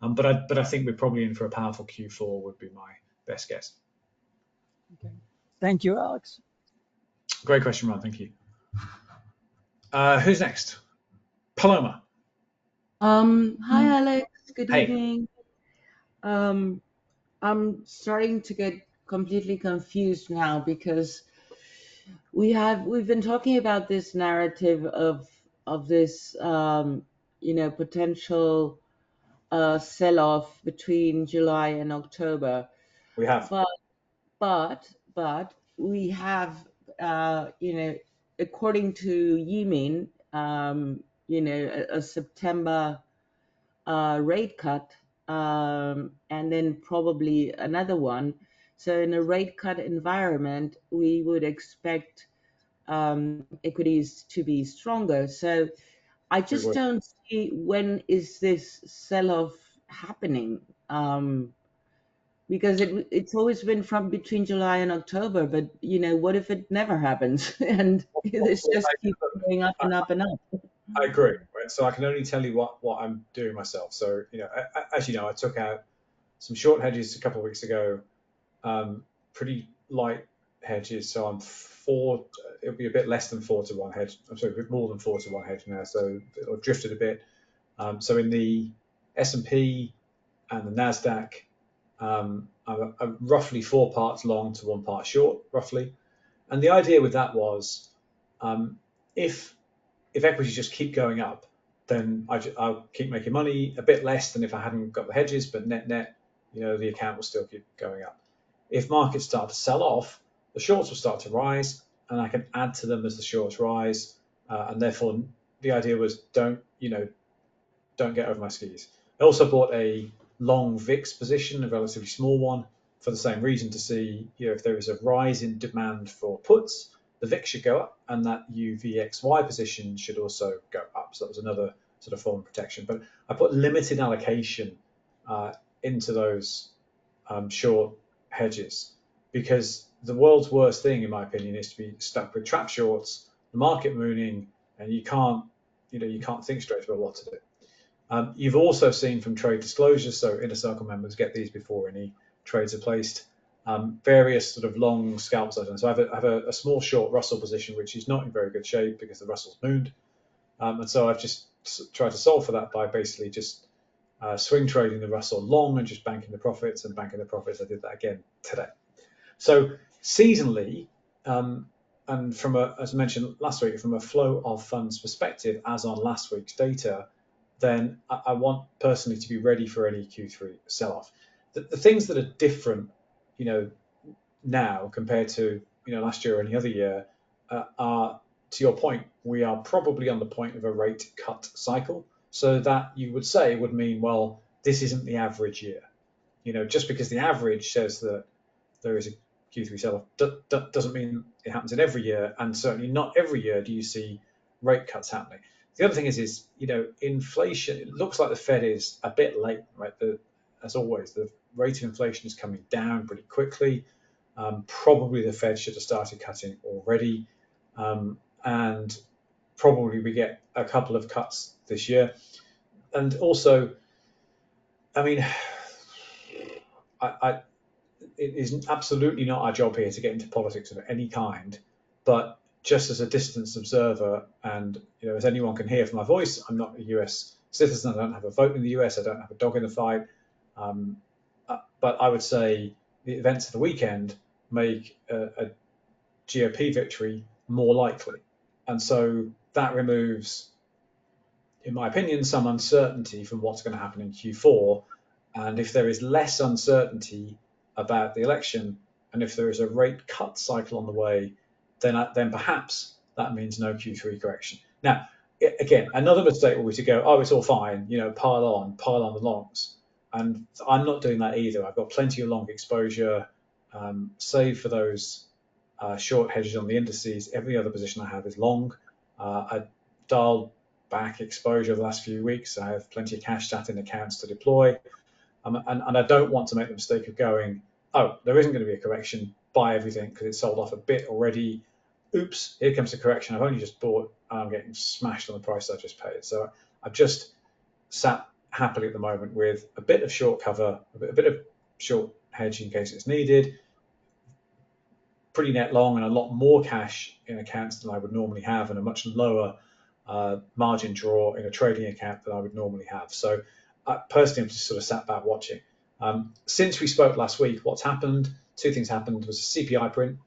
But I think we're probably in for a powerful Q4 would be my best guess. Okay. Thank you, Alex. Great question, Ron. Thank you. Who's next? Paloma. Hi Alex, good Hey. evening. I'm starting to get completely confused now because we've been talking about this narrative of this potential sell-off between July and October. We have. But we have according to Yimin, a September rate cut, and then probably another one. So in a rate cut environment, we would expect equities to be stronger. So I just don't see when is this sell-off happening, because it's always been from between July and October. But what if it never happens and this just keeps going up and up and up? I agree. Right? So I can only tell you what I'm doing myself. So as you know, I took out some short hedges a couple of weeks ago, pretty light hedges. So I'm it'll be a bit less than 4-to-1 hedge. I'm sorry, a bit more than 4-to-1 hedge now. So it'll drifted a bit. So in the S&P and the Nasdaq, I'm roughly 4 parts long to 1 part short, roughly. And the idea with that was, if equities just keep going up, then I'll keep making money, a bit less than if I hadn't got the hedges, but net, the account will still keep going up. If markets start to sell off, the shorts will start to rise, and I can add to them as the shorts rise. And therefore, the idea was don't get over my skis. I also bought a long VIX position, a relatively small one, for the same reason to see, if there is a rise in demand for puts, the VIX should go up, and that UVXY position should also go up. So that was another sort of form of protection. But I put limited allocation into those short hedges, because the world's worst thing, in my opinion, is to be stuck with trap shorts, the market mooning, and you can't think straight about what to do. You've also seen from trade disclosures, so Inner Circle members get these before any trades are placed, various sort of long scalp zones. So I have a small short Russell position, which is not in very good shape because the Russell's mooned. And so I've just tried to solve for that by basically just swing trading the Russell long and just banking the profits and banking the profits. I did that again today. So seasonally, and as I mentioned last week, from a flow of funds perspective, as on last week's data, then I want personally to be ready for any Q3 sell-off. The things that are different, now compared to last year or any other year, are, to your point, we are probably on the point of a rate cut cycle. So that you would say would mean, well, this isn't the average year. Just because the average says that there is a Q3 sell-off doesn't mean it happens in every year, and certainly not every year do you see rate cuts happening. The other thing is inflation. It looks like the Fed is a bit late, right? As always, the rate of inflation is coming down pretty quickly. Probably the Fed should have started cutting already, and probably we get a couple of cuts this year. And also, I mean, it is absolutely not our job here to get into politics of any kind, but just as a distance observer, and as anyone can hear from my voice, I'm not a US citizen. I don't have a vote in the US. I don't have a dog in the fight. But I would say the events of the weekend make a GOP victory more likely, and so that removes, in my opinion, some uncertainty from what's going to happen in Q4. And if there is less uncertainty about the election, and if there is a rate cut cycle on the way, then perhaps that means no Q3 correction. Now, again, another mistake will be to go, oh, it's all fine, pile on the longs. And I'm not doing that either. I've got plenty of long exposure, save for those short hedges on the indices. Every other position I have is long. I dialed back exposure the last few weeks. I have plenty of cash sat in accounts to deploy. And I don't want to make the mistake of going, oh, there isn't going to be a correction, buy everything because it's sold off a bit already. Oops, here comes the correction. I've only just bought and I'm getting smashed on the price I just paid. So I've just sat happily at the moment with a bit of short cover, a bit of short hedge in case it's needed, pretty net long, and a lot more cash in accounts than I would normally have, and a much lower margin draw in a trading account than I would normally have. So personally, I'm just sort of sat back watching. Since we spoke last week, what's happened? Two things happened. There was a CPI print,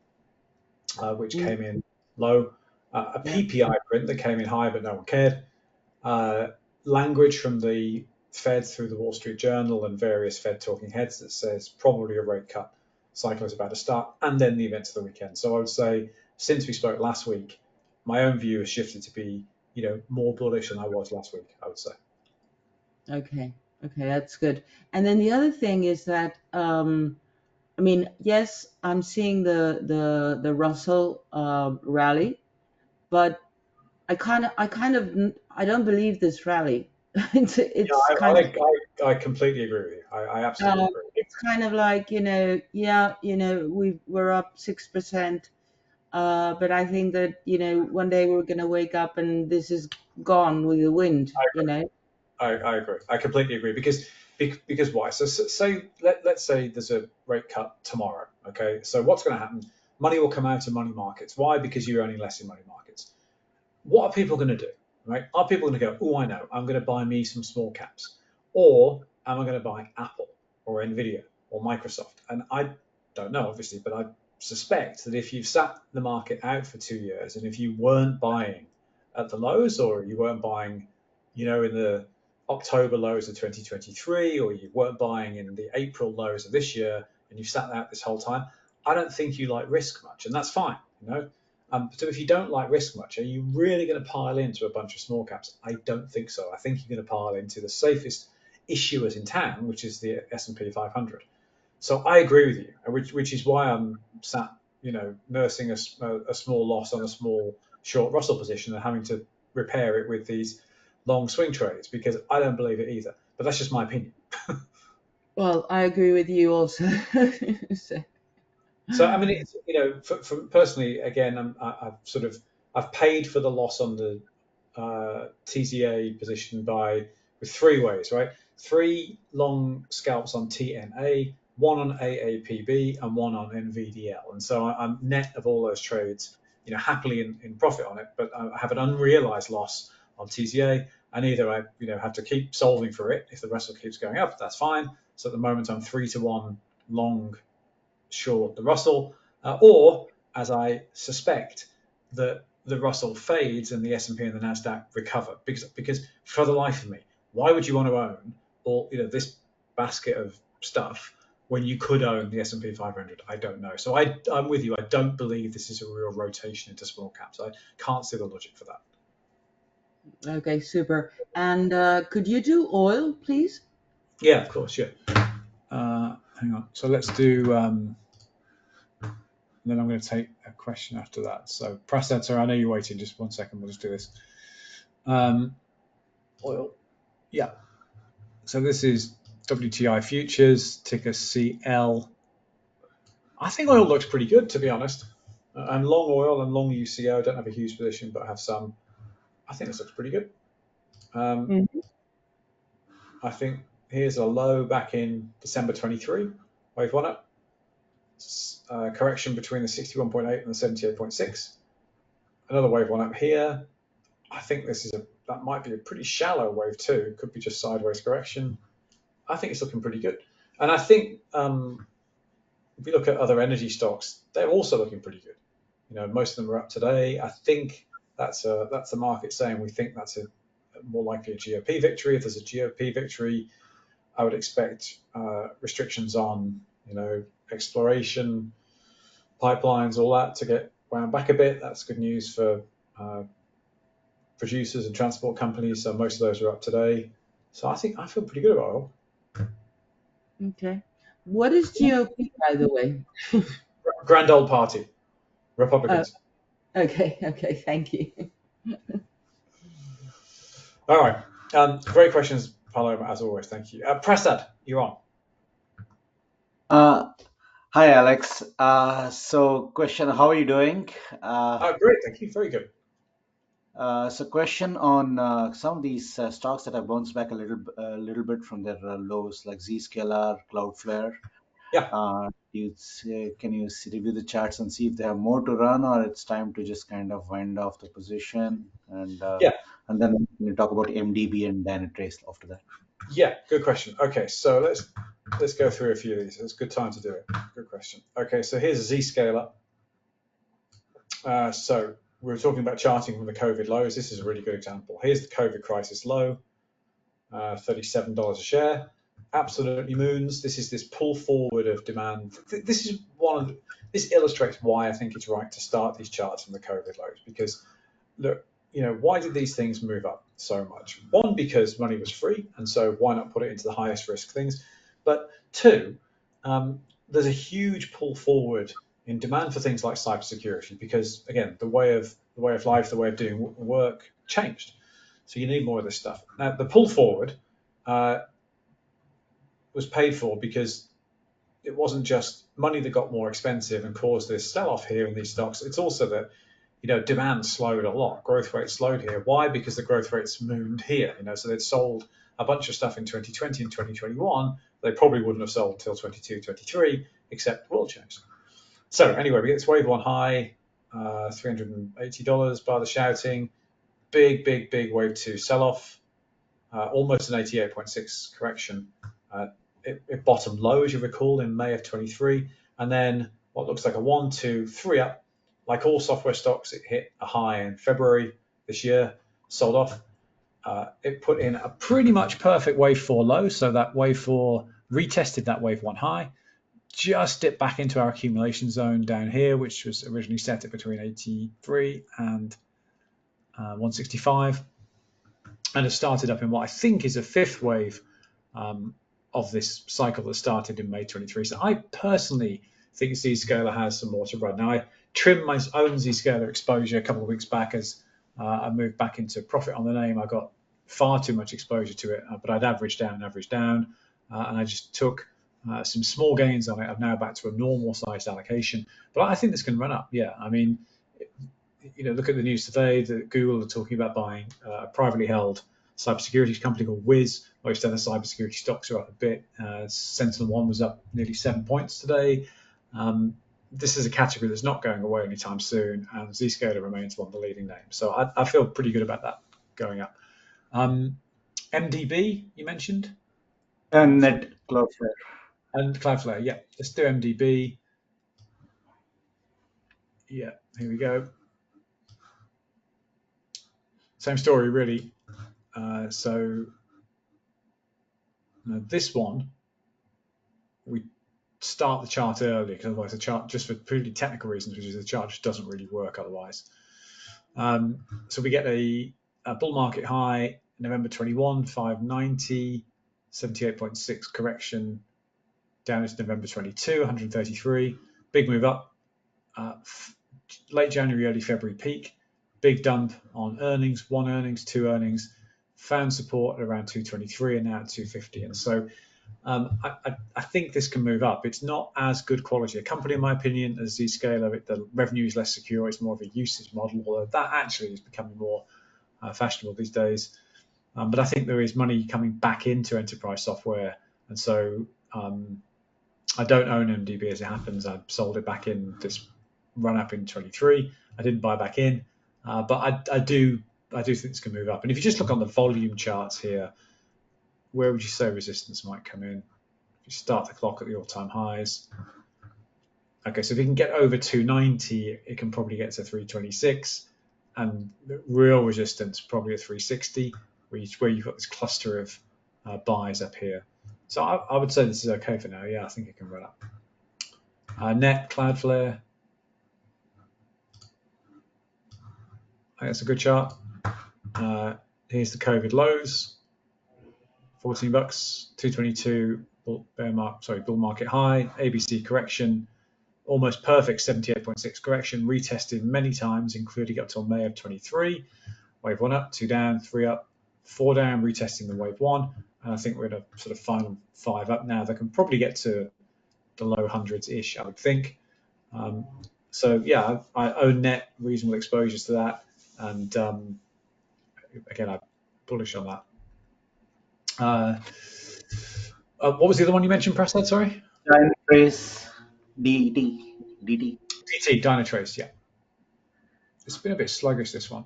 which came in low, a PPI print that came in high, but no one cared. Language from the Fed through the Wall Street Journal and various Fed talking heads that says probably a rate cut cycle is about to start, and then the events of the weekend. So I would say since we spoke last week, my own view has shifted to be, more bullish than I was last week, I would say. Okay, that's good. And then the other thing is that, yes, I'm seeing the Russell rally, but I don't believe this rally. I completely agree with you. I absolutely agree. It's kind of like, we're up 6%, but I think that one day we're going to wake up and this is gone with the wind. I agree. I completely agree because why? So let's say there's a rate cut tomorrow. Okay, so what's going to happen? Money will come out of money markets. Why? Because you're earning less in money markets. What are people going to do? Right? Are people going to go, oh, I know, I'm going to buy me some small caps, or am I going to buy Apple or Nvidia or Microsoft? And I don't know, obviously, but I suspect that if you've sat the market out for 2 years, and if you weren't buying at the lows, or you weren't buying, in the October lows of 2023, or you weren't buying in the April lows of this year, and you've sat out this whole time, I don't think you like risk much, and that's fine, So if you don't like risk much, are you really going to pile into a bunch of small caps? I don't think so. I think you're going to pile into the safest issuers in town, which is the S&P 500. So I agree with you, which is why I'm sat, nursing a small loss on a small short Russell position and having to repair it with these long swing trades, because I don't believe it either. But that's just my opinion. Well, I agree with you also. So- So I mean, it's, for personally, again, I've paid for the loss on the TZA position with three ways, right? Three long scalps on TNA, one on AAPB, and one on NVDL. And so I'm net of all those trades, happily in profit on it, but I have an unrealized loss on TZA, and either I, have to keep solving for it. If the Russell keeps going up, that's fine. So at the moment, I'm 3-to-1 long short the Russell, or as I suspect that the Russell fades and the S&P and the Nasdaq recover, because for the life of me, why would you want to own all this basket of stuff when you could own the S&P 500? I don't know. So I'm with you. I don't believe this is a real rotation into small caps. I can't see the logic for that. Okay, super. And could you do oil, please? Yeah, of course. Yeah. Hang on. So let's do. And then I'm going to take a question after that. So Prasad, sorry, I know you're waiting. Just 1 second. We'll just do this. Oil. Yeah. So this is WTI futures, ticker CL. I think oil looks pretty good, to be honest. I'm long oil and long UCO. I don't have a huge position, but I have some. I think this looks pretty good. Mhm. I think here's a low back in December 23, wave one up. Correction between the 61.8 and the 78.6. Another wave one up here. I think that might be a pretty shallow wave two. Could be just sideways correction. I think it's looking pretty good. And I think if you look at other energy stocks, they're also looking pretty good. Most of them are up today. I think that's the market saying we think that's a more likely a GOP victory. If there's a GOP victory, I would expect restrictions on exploration, pipelines, all that to get wound back a bit. That's good news for producers and transport companies. So most of those are up today. So I feel pretty good about oil. Okay. What is GOP, by the way? Grand old party, Oh, Republicans. okay, okay, thank you. All right. Great questions, Paloma, as always. Thank you. Prasad, you're on. Uh, Hi, Alex. So question, how are you doing? Great. Thank you. Very good. So question on some of these stocks that have bounced back a little bit from their lows, like Zscaler, Cloudflare. Yeah. Can you review the charts and see if they have more to run, or it's time to just kind of wind off the position, Yeah. and then we talk about MDB and then trace after that. Yeah. Good question. Okay. So let's go through a few of these. It's a good time to do it. Good question. Okay. So here's a Zscaler. So we were talking about charting from the COVID lows. This is a really good example. Here's the COVID crisis low, $37 a share. Absolutely moons. This is this pull forward of demand. This illustrates why I think it's right to start these charts from the COVID lows, because look, why did these things move up so much? One, because money was free, and so why not put it into the highest risk things? But two, there's a huge pull forward in demand for things like cybersecurity, because again, the way of life, the way of doing work changed. So you need more of this stuff. Now, the pull forward was paid for because it wasn't just money that got more expensive and caused this sell-off here in these stocks. It's also that demand slowed a lot. Growth rate slowed here. Why? Because the growth rates mooned here. So they'd sold a bunch of stuff in 2020 and 2021. They probably wouldn't have sold until 22, 23, except the world changed. So anyway, we get this wave one high, $380 by the shouting. Big wave two sell-off. Almost an 88.6 correction. It bottomed low, as you recall, in May of 23, and then what looks like a 1, 2, 3 up. Like all software stocks, it hit a high in February this year, sold off. It put in a pretty much perfect wave four low, so that wave four retested that wave one high, just dipped back into our accumulation zone down here, which was originally set at between 83 and 165, and it started up in what I think is a fifth wave of this cycle that started in May 23. So I personally think Zscaler has some more to run. Now, I trimmed my own Zscaler exposure a couple of weeks back as I moved back into profit on the name. I got far too much exposure to it, but I'd average down, and I just took some small gains on it. I'm now back to a normal sized allocation, but I think this can run up. Yeah, I mean, look at the news today that Google are talking about buying a privately held cybersecurity company called Wiz. Most other cybersecurity stocks are up a bit. Sentinel-1 was up nearly 7 points today. This is a category that's not going away anytime soon, and Zscaler remains one of the leading names. So I feel pretty good about that going up. MDB, you mentioned? And net Cloudflare. And Cloudflare, yeah. Let's do MDB. Yeah, here we go. Same story, really. So this one, we start the chart early because otherwise the chart, just for purely technical reasons, which is the chart just doesn't really work otherwise. So we get a bull market high, November 21, 590, 78.6 correction down into November 22, 133. Big move up. Late January, early February peak. Big dump on earnings, one earnings, two earnings. Found support at around 223 and now at 250. And so I think this can move up. It's not as good quality a company, in my opinion, as Zscaler. The revenue is less secure. It's more of a usage model, although that actually is becoming more fashionable these days. But I think there is money coming back into enterprise software. And so I don't own MDB as it happens. I sold it back in this run up in 23. I didn't buy back in, but I do think this can move up. And if you just look on the volume charts here, where would you say resistance might come in? If you start the clock at the all-time highs. Okay, so if you can get over 290, it can probably get to 326, and the real resistance probably at 360, where you've got this cluster of buys up here. So I would say this is okay for now. Yeah, I think it can run up. Net, Cloudflare. I think that's a good chart. Here's the COVID lows. 14 bucks, 222 bull market high, ABC correction, almost perfect 78.6 correction, retested many times, including up till May of 23. Wave 1 up, 2 down, 3 up, 4 down, retesting the wave 1. And I think we're at a sort of final 5 up now. That can probably get to the low hundreds-ish, I would think. So yeah, I own net, reasonable exposures to that. And again, I'm bullish on that. What was the other one you mentioned, Prasad? Sorry? Dynatrace, DT. DT, Dynatrace, yeah. It's been a bit sluggish, this one.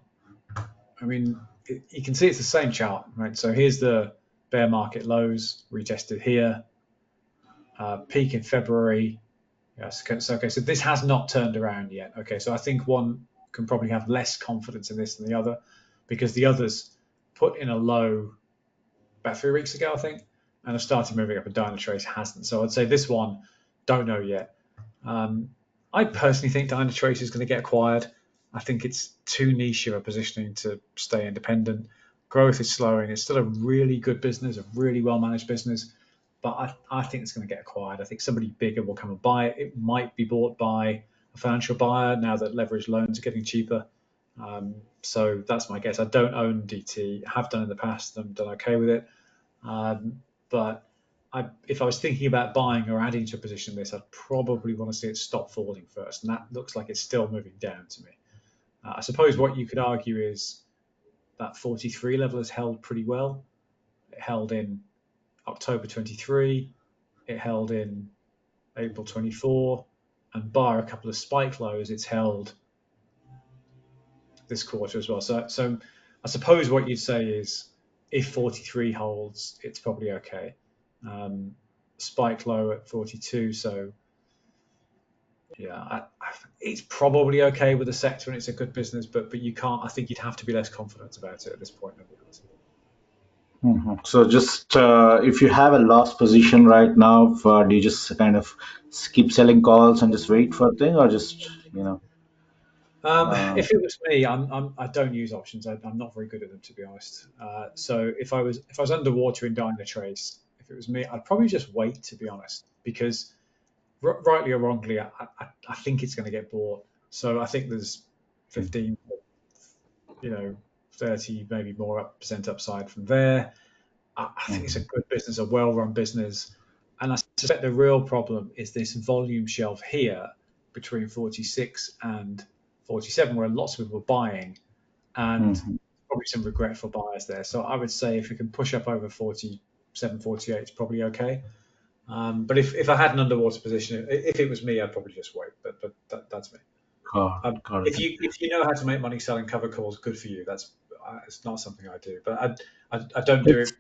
I mean, you can see it's the same chart, right? So here's the bear market lows, retested here, peak in February. Yes, okay, so this has not turned around yet. Okay, so I think one can probably have less confidence in this than the other, because the others put in a low about 3 weeks ago, I think, and have started moving up, and Dynatrace hasn't. So I'd say this one, don't know yet. I personally think Dynatrace is going to get acquired. I think it's too niche of a positioning to stay independent. Growth is slowing. It's still a really good business, a really well-managed business, but I think it's going to get acquired. I think somebody bigger will come and buy it. It might be bought by a financial buyer now that leveraged loans are getting cheaper. So that's my guess. I don't own DT. I have done in the past. I'm done okay with it. But if I was thinking about buying or adding to a position in this, I'd probably want to see it stop falling first. And that looks like it's still moving down to me. I suppose what you could argue is that 43 level has held pretty well. It held in October 23. It held in April 24. And bar a couple of spike lows, it's held this quarter as well. So I suppose what you'd say is if 43 holds, it's probably okay. Spike low at 42. So yeah, it's probably okay with the sector and it's a good business, but you can't. I think you'd have to be less confident about it at this point. So just if you have a lost position right now, do you just kind of keep selling calls and just wait for a thing, or just If it was me, I don't use options. I'm not very good at them, to be honest. So if I was underwater in Dynatrace, if it was me, I'd probably just wait, to be honest, because rightly or wrongly, I think it's going to get bought. So I think there's 15, 30, maybe more percent upside from there. I think it's a good business, a well-run business, and I suspect the real problem is this volume shelf here between 46 and 47, where lots of people are buying, and probably some regretful buyers there. So I would say if we can push up over 47, 48, it's probably okay. But if I had an underwater position, if it was me, I'd probably just wait. But that's me. Got If it. you know how to make money selling cover calls, good for you. That's it's not something I do, but I don't do it.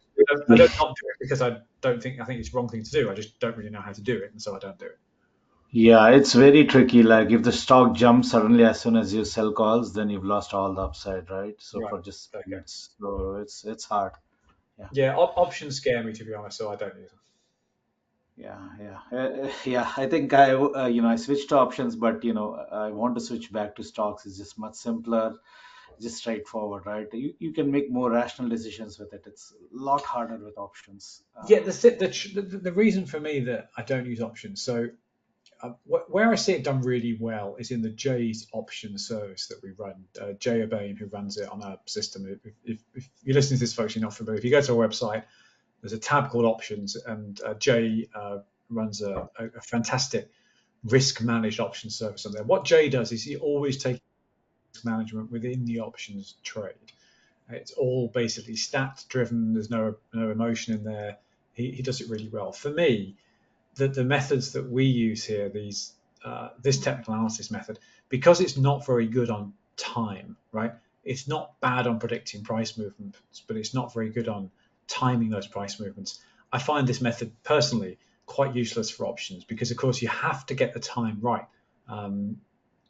I don't not do it because I think it's the wrong thing to do. I just don't really know how to do it, and so I don't do it. Yeah, it's very tricky. Like if the stock jumps suddenly as soon as you sell calls, then you've lost all the upside, right? So Right. for just Okay. minutes, so it's hard. Yeah, Yeah. Options scare me, to be honest, so I don't use them. yeah. I think I switched to options, but I want to switch back to stocks. It's just much simpler, just straightforward, right? You can make more rational decisions with it. It's a lot harder with options. Yeah. The reason for me that I don't use options. So where I see it done really well is in the Jay's option service that we run. Jay Obane, who runs it on our system. If you're listening to this, folks, you're not familiar. If you go to our website, there's a tab called options, and Jay runs a fantastic risk managed option service on there. What Jay does is he always takes risk management within the options trade. It's all basically stats driven. There's no emotion in there. He does it really well. For me, the methods that we use here, this technical analysis method, because it's not very good on time, right? It's not bad on predicting price movements, but it's not very good on timing those price movements. I find this method personally quite useless for options because, of course, you have to get the time right,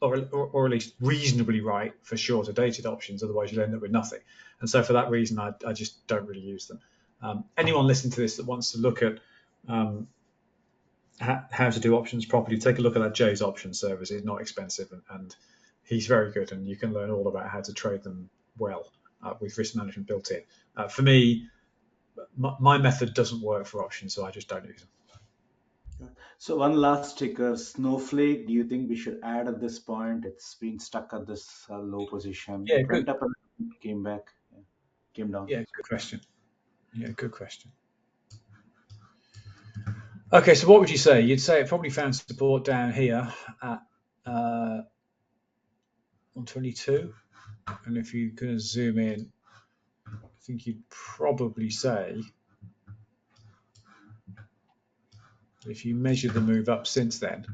or at least reasonably right for shorter dated options. Otherwise, you'll end up with nothing. And so, for that reason, I just don't really use them. Anyone listening to this that wants to look at how to do options properly, take a look at that Jay's option service. It's not expensive, and he's very good, and you can learn all about how to trade them well with risk management built in. For me, my method doesn't work for options, so I just don't use them. So one last ticker, Snowflake. Do you think we should add at this point? It's been stuck at this low position. Yeah, It good. went up and came back, came down. Yeah, good question. Yeah, good question. Okay, so what would you say? You'd say it probably found support down here at 122, and if you can zoom in, I think you'd probably say if you measure the move up since then,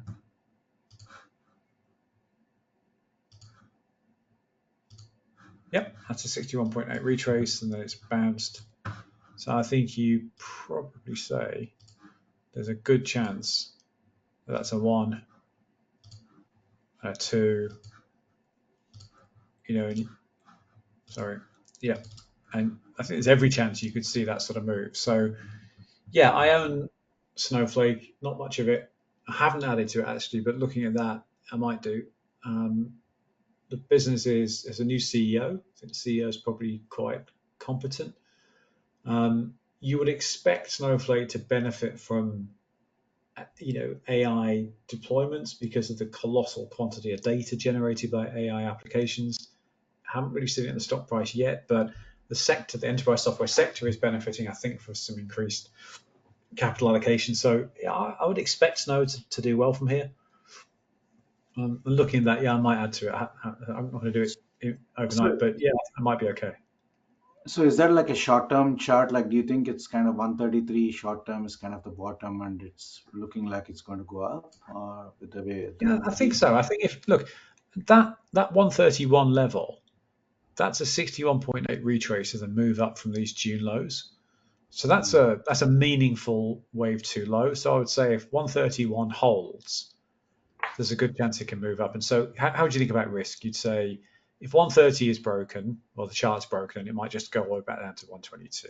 yep, that's a 61.8 retrace, and then it's bounced. So I think you probably say there's a good chance that that's a 1, a 2, sorry, yeah, and I think there's every chance you could see that sort of move. So yeah, I own Snowflake, not much of it. I haven't added to it actually, but looking at that, I might do. The business has a new CEO. I think the CEO is probably quite competent. You would expect Snowflake to benefit from AI deployments because of the colossal quantity of data generated by AI applications. I haven't really seen it in the stock price yet, but the enterprise software sector is benefiting, I think, from some increased capital allocation. So yeah, I would expect Snow to do well from here. And looking at that, yeah, I might add to it. I'm not going to do it overnight, So, but yeah, I might be okay. so is that like a short-term chart? Like, do you think it's kind of 133 short-term is kind of the bottom, and it's looking like it's going to go up, or with the way Yeah, the I think so. I think if look that 131 level, that's a 61.8 retrace of the move up from these June lows. So that's a meaningful wave too low. So I would say if 131 holds, there's a good chance it can move up. And so how would you think about risk? You'd say if 130 is broken, or the chart's broken, it might just go all the way back down to 122.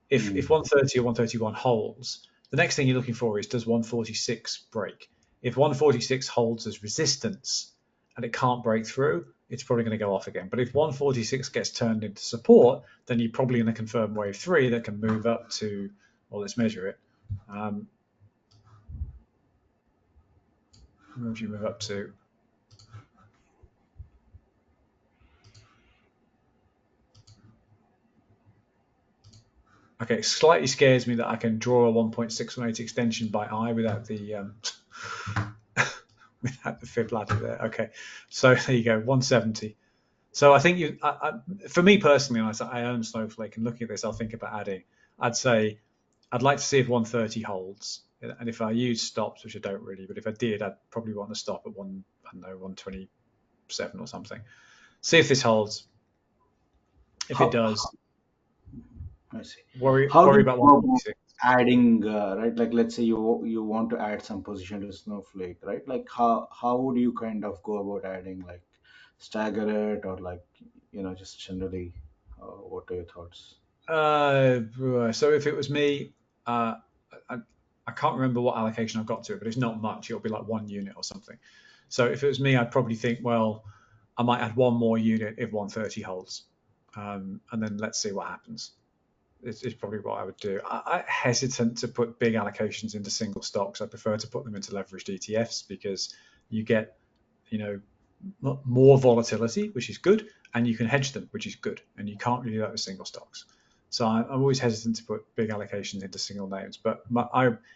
If 130 or 131 holds, the next thing you're looking for is, does 146 break? If 146 holds as resistance and it can't break through, it's probably going to go off again. But if 146 gets turned into support, then you're probably going to confirm wave 3 that can move up to Well, let's measure it. Where would you move up to? Okay, it slightly scares me that I can draw a 1.618 extension by eye without the without the fib ladder there. Okay, so there you go, 170. So I think for me personally, I own Snowflake, and looking at this, I'll think about adding. I'd say I'd like to see if 130 holds, and if I use stops, which I don't really, but if I did, I'd probably want to stop at 127 or something. See if this holds. If it does, I see. worry How do you about go about 146. adding, right? Like, let's say you want to add some position to Snowflake, right? Like, how would you kind of go about adding, like, stagger it, or like, just generally, what are your thoughts? So if it was me, I, I can't remember what allocation I've got to it, but it's not much. It'll be like 1 unit or something. So if it was me, I'd probably think, well, I might add one more unit if 130 holds, and then let's see what happens. Is probably what I would do. I'm hesitant to put big allocations into single stocks. I prefer to put them into leveraged ETFs because you get, more volatility, which is good, and you can hedge them, which is good, and you can't really do that with single stocks. So I'm always hesitant to put big allocations into single names. But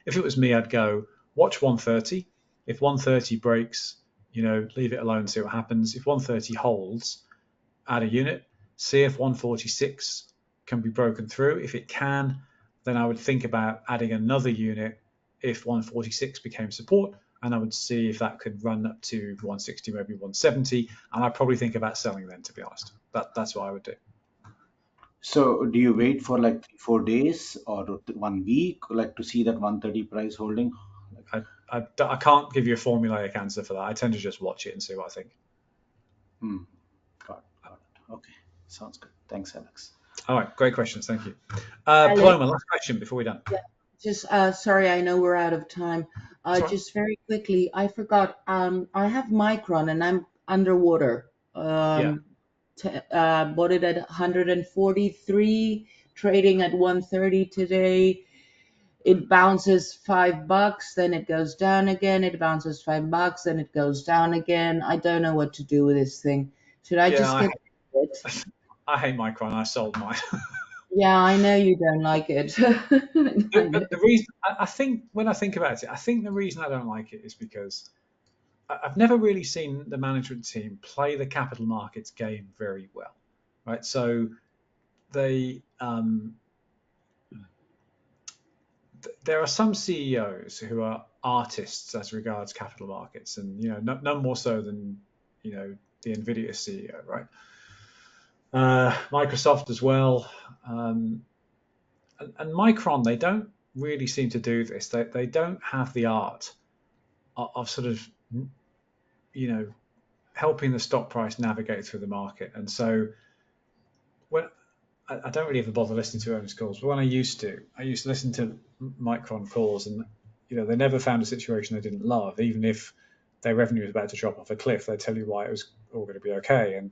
if it was me, I'd go watch 130. If 130 breaks, leave it alone, see what happens. If 130 holds, add a unit. See if 146 can be broken through. If it can, then I would think about adding another unit if 146 became support, and I would see if that could run up to 160, maybe 170, and I'd probably think about selling then, to be honest. That's what I would do. So do you wait for like 4 days or 1 week, like to see that 130 price holding? Like, I can't give you a formulaic answer for that. I tend to just watch it and see what I think. got it. Okay, sounds good. Thanks, Alex. All right, great questions. Thank you. Alex, Paloma, last question before we're done. yeah, just sorry, I know we're out of time. That's all right. Just very quickly, I forgot. I have Micron and I'm underwater. Yeah. Bought it at 143, trading at 130 today. It bounces $5, then it goes down again. It bounces $5, then it goes down again. I don't know what to do with this thing. Should I just Yeah, get rid of it? I hate Micron. I sold mine. Yeah, I know you don't like it. I know. But the reason I think when I think about it, I think the reason I don't like it is because I've never really seen the management team play the capital markets game very well, right? So they there are some CEOs who are artists as regards capital markets, and none more so than the Nvidia CEO, right? Microsoft as well, and Micron. They don't really seem to do this. They don't have the art of sort of helping the stock price navigate through the market. And so when I don't really ever bother listening to earnings calls, but when I used to listen to Micron calls, and they never found a situation they didn't love, even if their revenue was about to drop off a cliff. They tell you why it was all going to be okay, and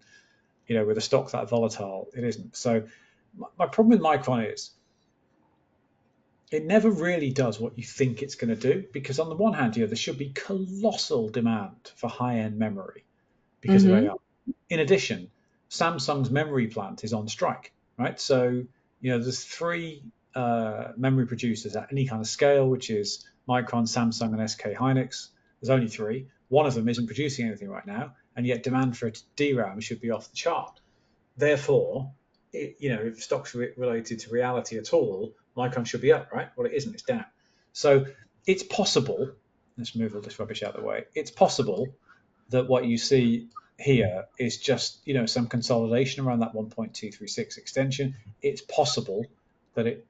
with a stock that volatile, it isn't. So my problem with Micron is it never really does what you think it's going to do, because on the one hand, there should be colossal demand for high-end memory because of AI. In addition, Samsung's memory plant is on strike, right? So, there's three memory producers at any kind of scale, which is Micron, Samsung, and SK Hynix. There's only three. One of them isn't producing anything right now, and yet demand for DRAM should be off the chart. Therefore, if stocks are related to reality at all, Micron should be up, right? Well, it isn't. It's down. So it's possible. Let's move all this rubbish out of the way. It's possible that what you see here is just some consolidation around that 1.236 extension. It's possible that it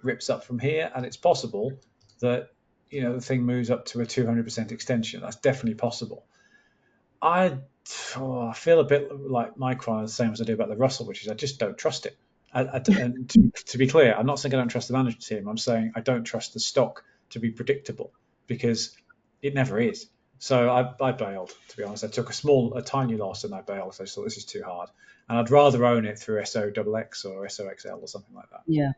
rips up from here, and it's possible that the thing moves up to a 200% extension. That's definitely possible. I feel a bit like Micron, the same as I do about the Russell, which is I just don't trust it. And to be clear, I'm not saying I don't trust the management team. I'm saying I don't trust the stock to be predictable, because it never is. So I bailed, to be honest. I took a tiny loss, and I bailed. So I thought this is too hard, and I'd rather own it through SOXX or SOXL or something like that. Yeah.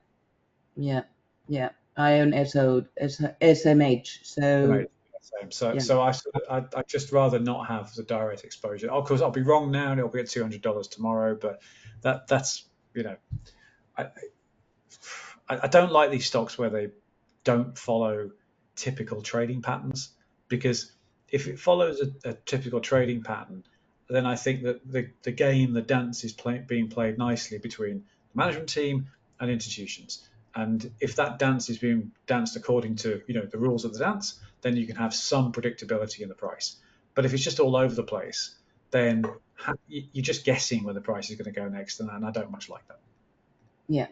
Yeah, I own SMH. So Same. So, yeah, I'd just rather not have the direct exposure. Of course, I'll be wrong now, and it'll be at $200 tomorrow. But that's I, I don't like these stocks where they don't follow typical trading patterns, because if it follows a typical trading pattern, then I think that the game, the dance is being played nicely between the management team and institutions. And if that dance is being danced according to the rules of the dance, then you can have some predictability in the price. But if it's just all over the place, then you're just guessing where the price is going to go next, and I don't much like that. yeah,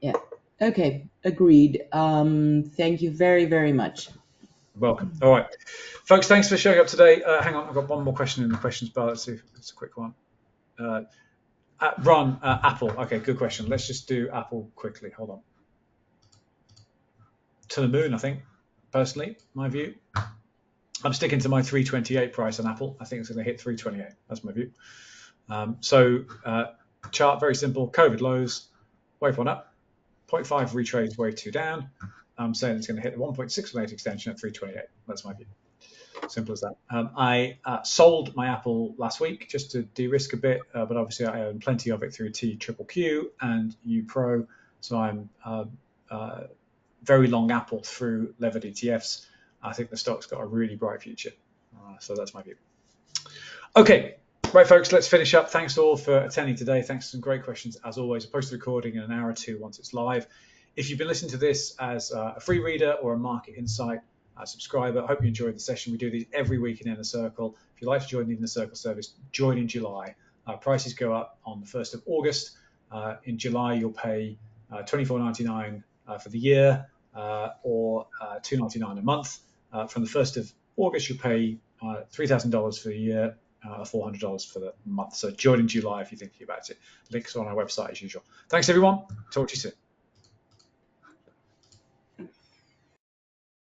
yeah. Okay, agreed. Thank you very, very much. Welcome. All right, folks, thanks for showing up today. Hang on, I've got one more question in the questions bar. Let's see if it's a quick one. Ron, Apple. Okay, good question. Let's just do Apple quickly. Hold on. To the moon, I think, personally, my view. I'm sticking to my 328 price on Apple. I think it's going to hit 328. That's my view. Chart, very simple. COVID lows, wave one up, 0.5 retrades, wave two down. I'm saying it's going to hit the 1.618 extension at 328. That's my view. Simple as that. I sold my Apple last week just to de-risk a bit, but obviously I own plenty of it through QQQ and U Pro, so I'm very long Apple through levered ETFs. I think the stock's got a really bright future. So that's my view. Okay, right, folks, let's finish up. Thanks all for attending today. Thanks for some great questions, as always. I'll post the recording in an hour or two once it's live. If you've been listening to this as a free reader or a market insight subscriber, I hope you enjoyed the session. We do these every week in Inner Circle. If you'd like to join the Inner Circle service, join in July. Prices go up on the 1st of August. In July, you'll pay $24.99 for the year or $2.99 a month. From the 1st of August, you'll pay $3,000 for the year, $400 for the month. So join in July if you're thinking about it. Links are on our website as usual. Thanks, everyone. Talk to you soon.